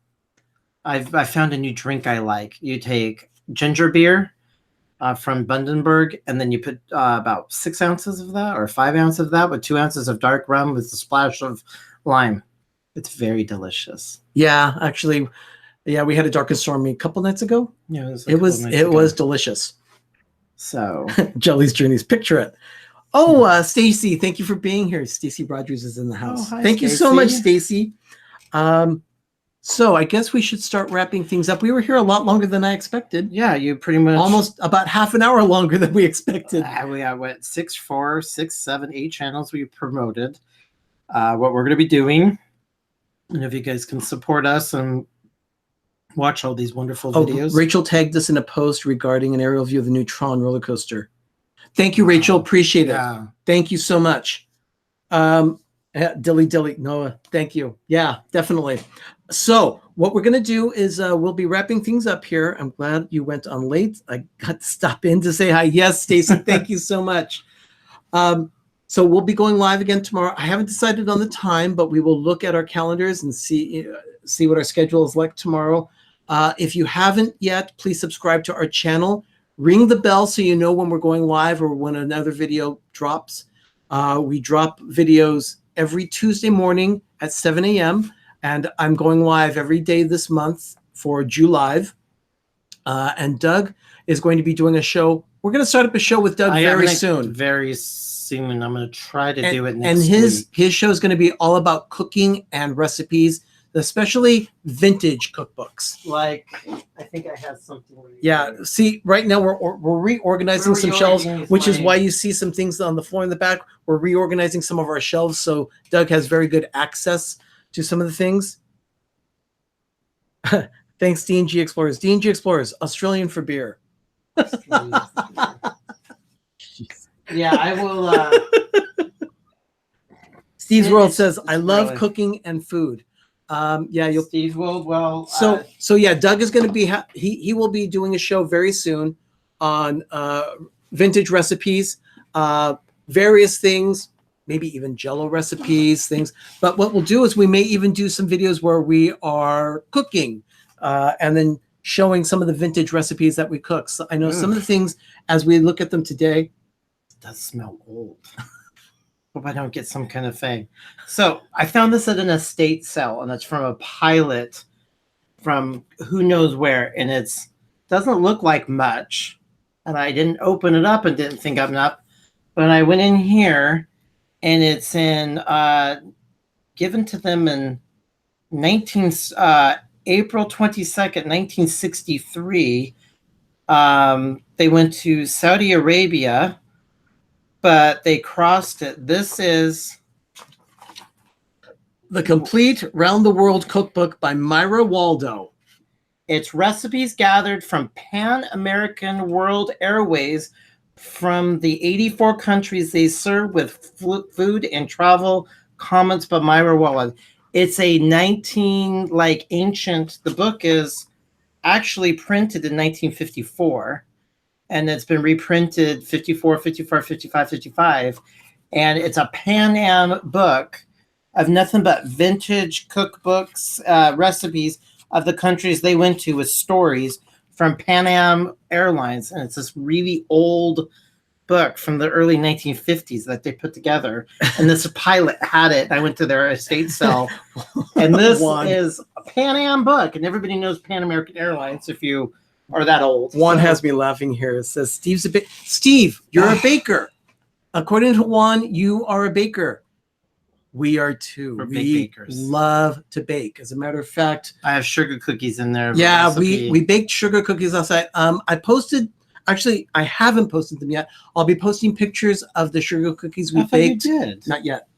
I found a new drink I like. You take ginger beer from Bundaberg, and then you put about 6 ounces of that or 5 ounces of that with 2 ounces of dark rum with a splash of lime. It's very delicious. Yeah, actually, yeah, we had a dark and stormy a couple nights ago. Yeah, it was delicious. So Jelly's Journeys, picture it. Oh, Stacy, thank you for being here. Stacy Rogers is in the house. Oh, hi, thank you so much, Stacy. So I guess we should start wrapping things up. We were here a lot longer than I expected. Yeah, you pretty much almost about half an hour longer than we expected. We went 6, 4, 6, 7, 8 channels we promoted. What we're going to be doing, and if you guys can support us and watch all these wonderful videos. Rachel tagged us in a post regarding an aerial view of the new Tron roller coaster. Thank you, Rachel. Appreciate it. Yeah. Thank you so much. Dilly, Noah, thank you. Yeah, definitely. So what we're going to do is we'll be wrapping things up here. I'm glad you went on late. I got to stop in to say hi. Yes, Stacy, thank you so much. So we'll be going live again tomorrow. I haven't decided on the time, but we will look at our calendars and see what our schedule is like tomorrow. If you haven't yet, please subscribe to our channel. Ring the bell so you know when we're going live or when another video drops. We drop videos every Tuesday morning at 7 a.m. And I'm going live every day this month for JuLive. And Doug is going to be doing a show. We're going to start up a show with Doug very soon. Very soon. I'm going to try to do it next week. And his show is going to be all about cooking and recipes, especially vintage cookbooks. Like, I think I have something. Yeah. See, right now we're reorganizing some shelves, which is why you see some things on the floor in the back. We're reorganizing some of our shelves, so Doug has very good access to some of the things. Thanks, D&G Explorers. D&G Explorers, Australian for beer. Yeah, I will. Steve's World says, I love cooking and food. Yeah, Steve's World. Well, so yeah, Doug is going to be he will be doing a show very soon on vintage recipes, various things. maybe even Jello recipes, things. But what we'll do is we may even do some videos where we are cooking and then showing some of the vintage recipes that we cook. So I know some of the things as we look at them today. It does smell old. Hope I don't get some kind of thing. So I found this at an estate sale, and it's from a pilot from who knows where, and it's doesn't look like much. And I didn't open it up and didn't think of it, but I went in here, and it's in given to them in April 22nd, 1963. They went to Saudi Arabia, but they crossed it. This is The Complete Round the World Cookbook by Myra Waldo. It's recipes gathered from Pan American World Airways from the 84 countries they serve with food and travel comments by Myra Waldo. It's a ancient, the book is actually printed in 1954, and it's been reprinted 54, 55, 55. And it's a Pan Am book of nothing but vintage cookbooks, recipes of the countries they went to with stories from Pan Am Airlines. And it's this really old book from the early 1950s that they put together. And this pilot had it. I went to their estate sale. And this is a Pan Am book. And everybody knows Pan American Airlines if you are that old. Juan has me laughing here. It says, Steve, you're a baker. According to Juan, you are a baker. We are too. We're big bakers. Love to bake. As a matter of fact, I have sugar cookies in there. Yeah, we baked sugar cookies last night. I haven't posted them yet. I'll be posting pictures of the sugar cookies we baked. You did. Not yet.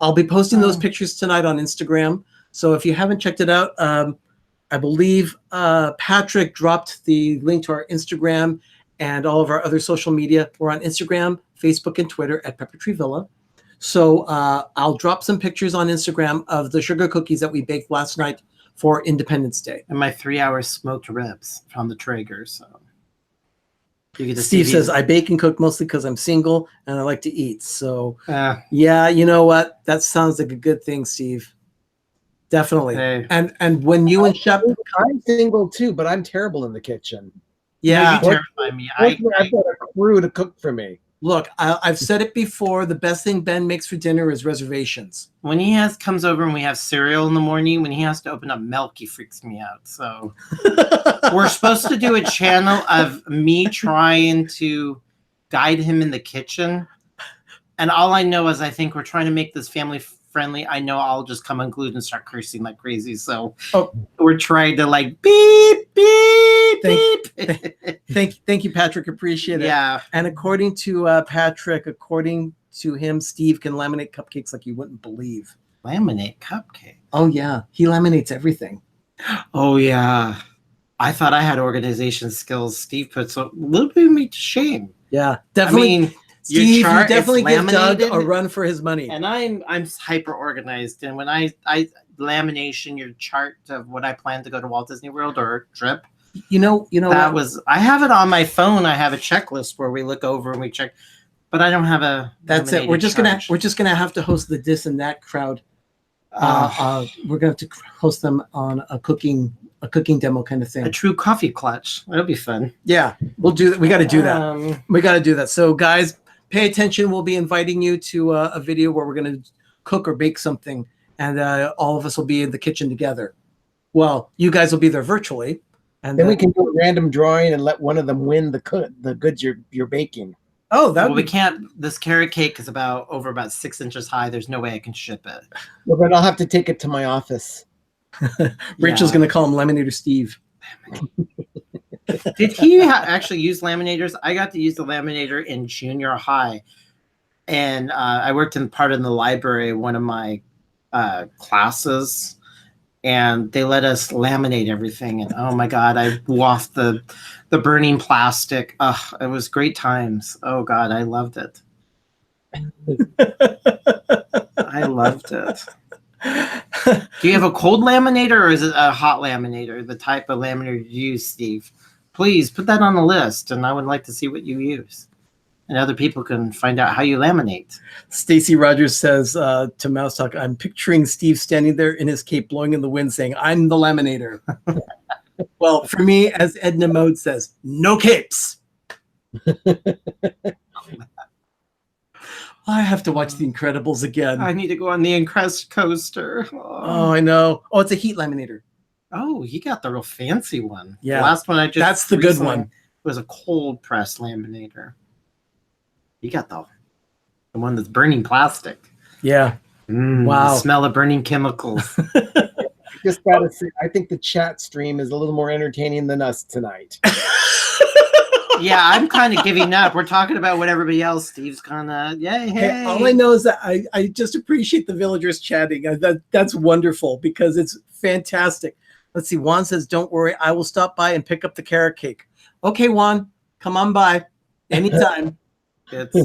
I'll be posting those pictures tonight on Instagram. So if you haven't checked it out, I believe Patrick dropped the link to our Instagram and all of our other social media. We're on Instagram, Facebook, and Twitter at Pepper Tree Villa. So I'll drop some pictures on Instagram of the sugar cookies that we baked last night for Independence Day. And my 3-hour smoked ribs from the Traeger. So Steve says, I bake and cook mostly because I'm single and I like to eat. So yeah, you know what? That sounds like a good thing, Steve. Definitely. Hey. And when you and Shep, I'm single too, but I'm terrible in the kitchen. Yeah, you terrify me. I've got a crew to cook for me. Look, I've said it before. The best thing Ben makes for dinner is reservations. When he comes over and we have cereal in the morning, when he has to open up milk, he freaks me out. So we're supposed to do a channel of me trying to guide him in the kitchen. And all I know is I think we're trying to make this family friendly. I know I'll just come unglued and start cursing like crazy. So we're trying to like beep, beep, beep. Thank you, Patrick. Appreciate it. Yeah. And according to Patrick, according to him, Steve can laminate cupcakes like you wouldn't believe. Laminate cupcake. Oh yeah, he laminates everything. Oh yeah. I thought I had organization skills. Steve puts a little bit of me to shame. Yeah, definitely. I mean, Steve, you definitely give Doug laminated, a run for his money. And I'm hyper organized. And when I lamination your chart of what I plan to go to Walt Disney World or trip, you know I have it on my phone. I have a checklist where we look over and we check, but I don't have a. That's it. We're just gonna have to host the This and That crowd. We're gonna have to host them on a cooking demo kind of thing. A true coffee clutch. That'll be fun. Yeah, we'll do that. We got to do that. We got to do that. So guys, pay attention. We'll be inviting you to a video where we're going to cook or bake something, and all of us will be in the kitchen together. Well, you guys will be there virtually, and then we can do a random drawing and let one of them win the goods you're baking. Oh, that we can't. This carrot cake is about 6 inches high. There's no way I can ship it. Well, then I'll have to take it to my office. Rachel's going to call him Laminator Steve. Did he actually use laminators? I got to use the laminator in junior high, and I worked in part in the library, one of my classes, and they let us laminate everything. And oh my God, I waft the burning plastic. It was great times. Oh God, I loved it. I loved it. Do you have a cold laminator or is it a hot laminator? The type of laminator you use, Steve? Please put that on the list, and I would like to see what you use. and other people can find out how you laminate. Stacy Rogers says to Mouse Talk, I'm picturing Steve standing there in his cape, blowing in the wind, saying, I'm the laminator. Well, for me, as Edna Mode says, no capes. I have to watch The Incredibles again. I need to go on the Increst coaster. Oh, I know. Oh, it's a heat laminator. Oh, you got the real fancy one. Yeah. The last one I just That's the good one. Was a cold press laminator. You got the one that's burning plastic. Yeah. Wow. The smell of burning chemicals. Just gotta say, I think the chat stream is a little more entertaining than us tonight. Yeah, I'm kind of giving up. We're talking about what everybody else. Steve's kind of, yay, hey. Hey, all I know is that I just appreciate the villagers chatting. That's wonderful because it's fantastic. Let's see. Juan says, don't worry. I will stop by and pick up the carrot cake. Okay, Juan, come on by anytime. It's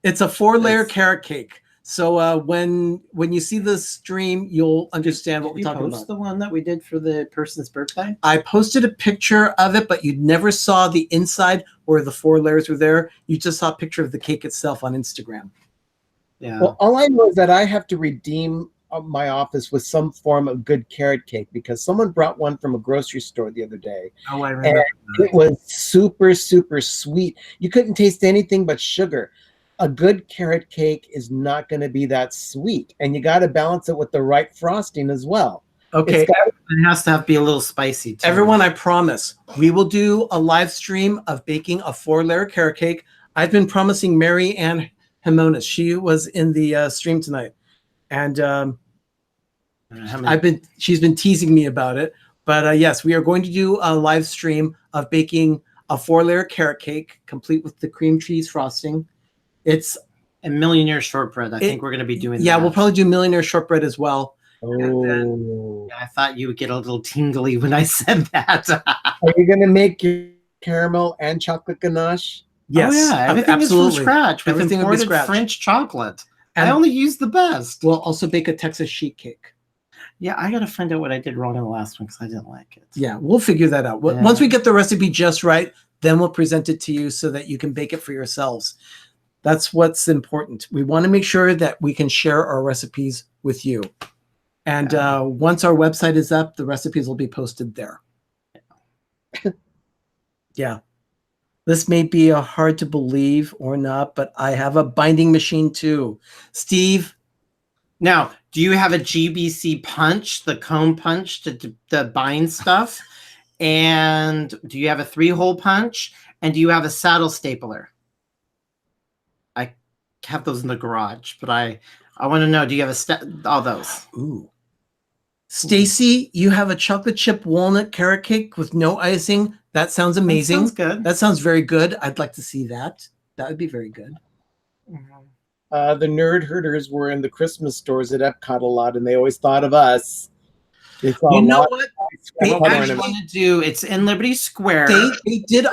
it's a 4-layer carrot cake. So when you see the stream, you'll understand what we're talking about. The one that we did for the person's birthday? I posted a picture of it, but you never saw the inside where the 4 layers were there. You just saw a picture of the cake itself on Instagram. Yeah. Well, all I know is that I have to redeem my office with some form of good carrot cake because someone brought one from a grocery store the other day. Oh, I remember. And it was super, super sweet. You couldn't taste anything but sugar. A good carrot cake is not going to be that sweet, and you got to balance it with the right frosting as well. Okay. It has to be a little spicy too. Everyone, I promise, we will do a live stream of baking a 4-layer carrot cake. I've been promising Mary Ann Jimones. She was in the stream tonight, and she's been teasing me about it. But yes, we are going to do a live stream of baking a 4-layer carrot cake, complete with the cream cheese frosting. It's a millionaire shortbread. I think we're going to be doing that. Yeah, we'll probably do millionaire shortbread as well. Oh. I thought you would get a little tingly when I said that. Are you going to make your caramel and chocolate ganache? Yes. Oh, yeah. Everything absolutely. is from scratch. With Everything imported will be scratch. French chocolate. And I only use the best. We'll also bake a Texas sheet cake. Yeah, I got to find out what I did wrong in the last one because I didn't like it. Yeah, we'll figure that out. Yeah. Once we get the recipe just right, then we'll present it to you so that you can bake it for yourselves. That's what's important. We want to make sure that we can share our recipes with you. And once our website is up, the recipes will be posted there. Yeah. This may be hard to believe or not, but I have a binding machine too. Steve? Now, do you have a GBC punch, the cone punch to bind stuff? And do you have a 3-hole punch? And do you have a saddle stapler? I have those in the garage, but I want to know, do you have all those? Ooh. Stacy, you have a chocolate chip walnut carrot cake with no icing. That sounds amazing. That sounds good. That sounds very good. I'd like to see that. That would be very good. The nerd herders were in the Christmas stores at Epcot a lot, and they always thought of us. You know what? They actually want to do. It's in Liberty Square. They did a.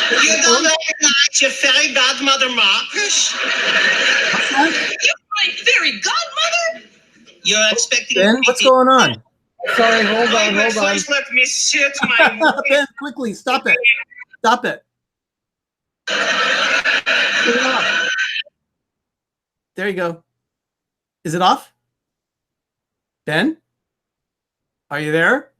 You don't recognize your fairy godmother, Marcus? You're my fairy godmother? You're expecting. Ben, what's going on? Sorry, hold on. First, let me sit my. Ben, quickly, stop it. Stop it. Turn it off. There you go. Is it off? Ben? Are you there?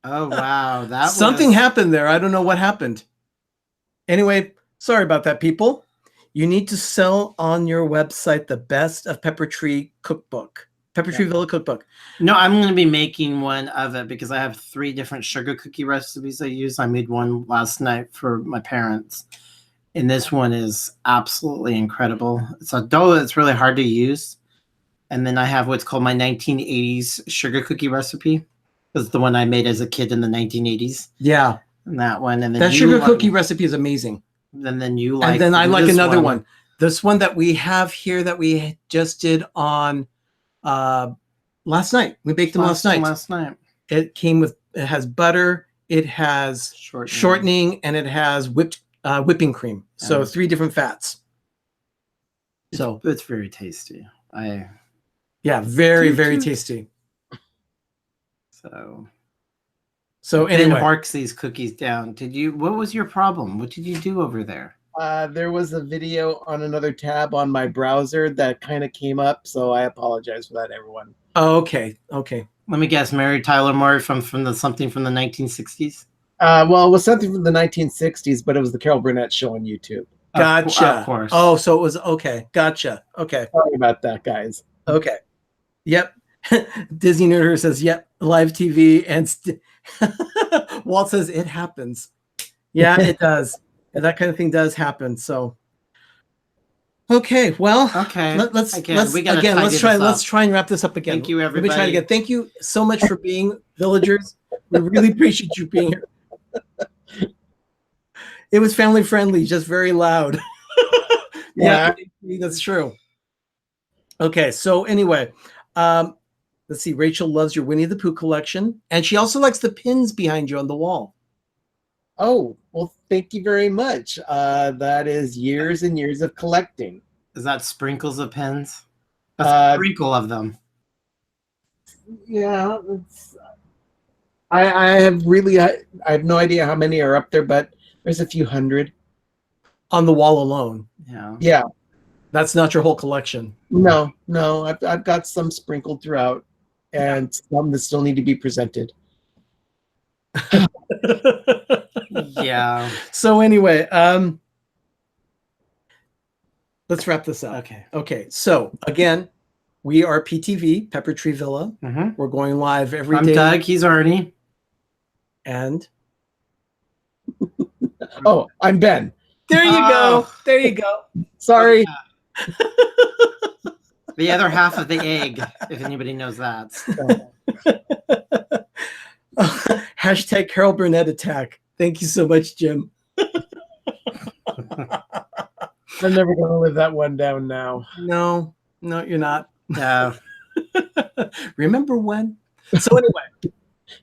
Oh, wow. Something happened there. I don't know what happened. Anyway, sorry about that, people. You need to sell on your website the best of Pepper Tree cookbook. Pepper Tree Villa cookbook. No, I'm going to be making one of it because I have 3 different sugar cookie recipes I use. I made one last night for my parents. And this one is absolutely incredible. It's a dough that's really hard to use. And then I have what's called my 1980s sugar cookie recipe. This is the one I made as a kid in the 1980s. Yeah. And that one. And then that sugar cookie recipe is amazing. And then you like. And then I like another one. This one that we have here that we just did on last night. We baked them last night. It has butter, it has shortening, and it has whipping cream. So 3 different fats. So it's very tasty. Yeah, very, very tasty. So Ben anyway, marks these cookies down. What was your problem? What did you do over there? There was a video on another tab on my browser that kind of came up, so I apologize for that, everyone. okay. Let me guess, Mary Tyler Moore from something from the 1960s? Well, it was something from the 1960s, but it was the Carol Burnett show on YouTube. Gotcha. Of course. Oh, so it was okay. Gotcha. Okay. Sorry about that, guys. Okay. Yep. Disney Nerder says, yep, live TV. And Walt says, it happens. Yeah, it does. And that kind of thing does happen. So, okay. Well, Okay. let's try and wrap this up again. Thank you, everybody. Let me try it again. Thank you so much for being villagers. We really appreciate you being here. It was family friendly, just very loud. Yeah, that's true. Okay, so anyway, let's see. Rachel loves your Winnie the Pooh collection, and she also likes the pins behind you on the wall. Oh, well, thank you very much. That is years and years of collecting. Is that sprinkles of pins? A sprinkle of them. Yeah, I have really, I have no idea how many are up there, but there's a few hundred on the wall alone. Yeah. That's not your whole collection. No, I've got some sprinkled throughout, and some that still need to be presented. Yeah. So anyway, let's wrap this up. Okay. So again, we are PTV, Pepper Tree Villa. Mm-hmm. We're going live every day. I'm Doug. He's Arnie. And oh, I'm Ben. There you go. There you go. Sorry. The other half of the egg, if anybody knows that. Hashtag Carol Burnett attack. Thank you so much, Jim. I'm never going to live that one down now. No, you're not. No. Remember when? So anyway,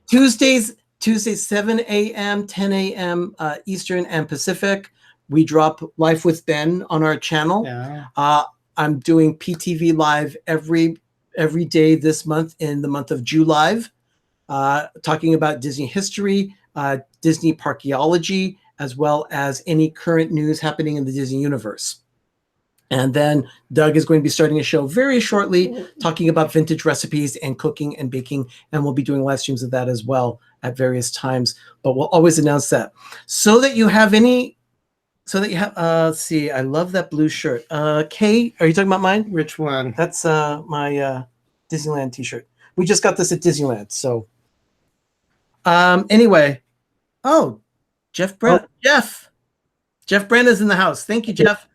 Tuesdays, 7 a.m., 10 a.m. Eastern and Pacific. We drop Life with Ben on our channel. Yeah. I'm doing PTV live every day this month in the month of JuLive, talking about Disney history, Disney parkeology, as well as any current news happening in the Disney universe. And then Doug is going to be starting a show very shortly, talking about vintage recipes and cooking and baking, and we'll be doing live streams of that as well at various times. But we'll always announce that so that you have any. So that you have, let's see, I love that blue shirt. Kay, are you talking about mine? Which one? That's my Disneyland t-shirt. We just got this at Disneyland. So anyway, Jeff Brent. Oh. Jeff Brent is in the house. Thank you, Jeff.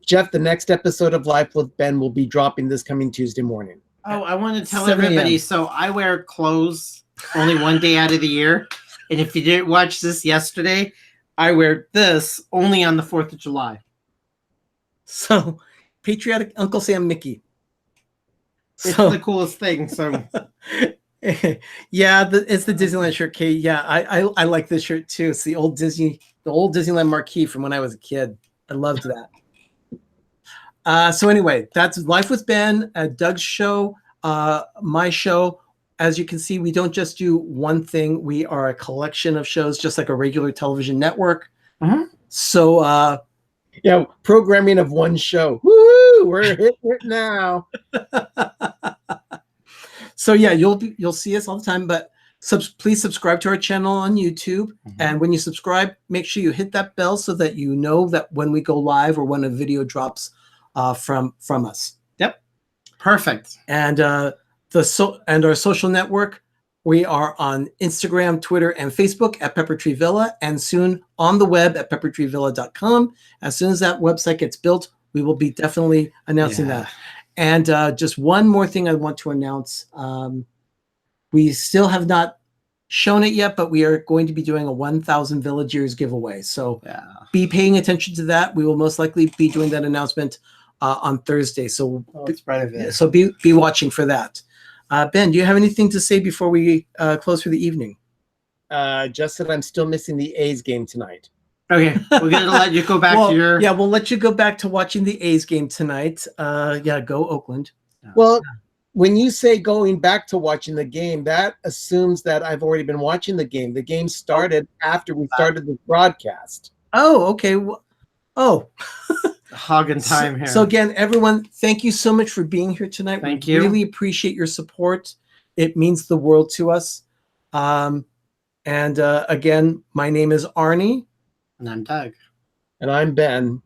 Jeff, the next episode of Life with Ben will be dropping this coming Tuesday morning. Oh, I want to tell everybody, so I wear clothes only one day out of the year. And if you didn't watch this yesterday, I wear this only on the 4th of July. So, patriotic Uncle Sam Mickey. It's the coolest thing. So, yeah, it's the Disneyland shirt. Kay, yeah, I like this shirt too. It's the old Disneyland marquee from when I was a kid. I loved that. So anyway, that's Life with Ben, Doug's show, my show. As you can see, we don't just do one thing. We are a collection of shows, just like a regular television network. Mm-hmm. So, programming of one show. Woo! We're hitting it now. So yeah, you'll see us all the time. But please subscribe to our channel on YouTube. Mm-hmm. And when you subscribe, make sure you hit that bell so that you know that when we go live or when a video drops from us. Yep, perfect. And our social network, we are on Instagram, Twitter, and Facebook at Pepper Tree Villa, and soon on the web at peppertreevilla.com. As soon as that website gets built, we will be definitely announcing that. And just one more thing I want to announce. We still have not shown it yet, but we are going to be doing a 1,000 Villagers giveaway. So be paying attention to that. We will most likely be doing that announcement on Thursday. So, so be watching for that. Ben, do you have anything to say before we close for the evening? Just that I'm still missing the A's game tonight. Okay, we're going to let you go back to your... Yeah, we'll let you go back to watching the A's game tonight. Go Oakland. Well, when you say going back to watching the game, that assumes that I've already been watching the game. The game started after we started the broadcast. Oh, okay. Oh, hogging time here. So again, everyone, thank you so much for being here tonight. Thank we you. Really appreciate your support. It means the world to us. Again, my name is Arnie. And I'm Doug. And I'm Ben.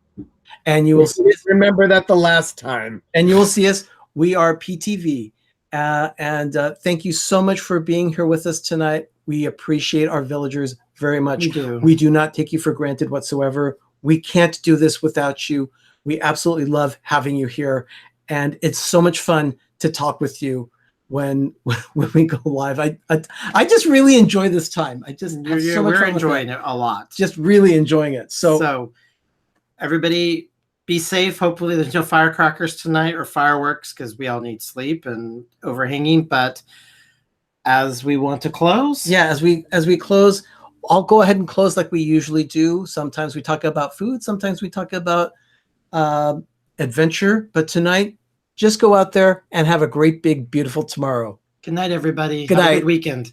And you will remember that the last time. And you will see us. We are PTV. Thank you so much for being here with us tonight. We appreciate our villagers very much. We do not take you for granted whatsoever. We can't do this without you. We absolutely love having you here. And it's so much fun to talk with you when we go live. I just really enjoy this time. I just have so much fun. We're enjoying it a lot. Just really enjoying it. So everybody be safe. Hopefully there's no firecrackers tonight or fireworks because we all need sleep and overhanging. But as we want to close. Yeah, as we close, I'll go ahead and close like we usually do. Sometimes we talk about food. Sometimes we talk about adventure. But tonight, just go out there and have a great, big, beautiful tomorrow. Good night, everybody. Good Have night. a good weekend.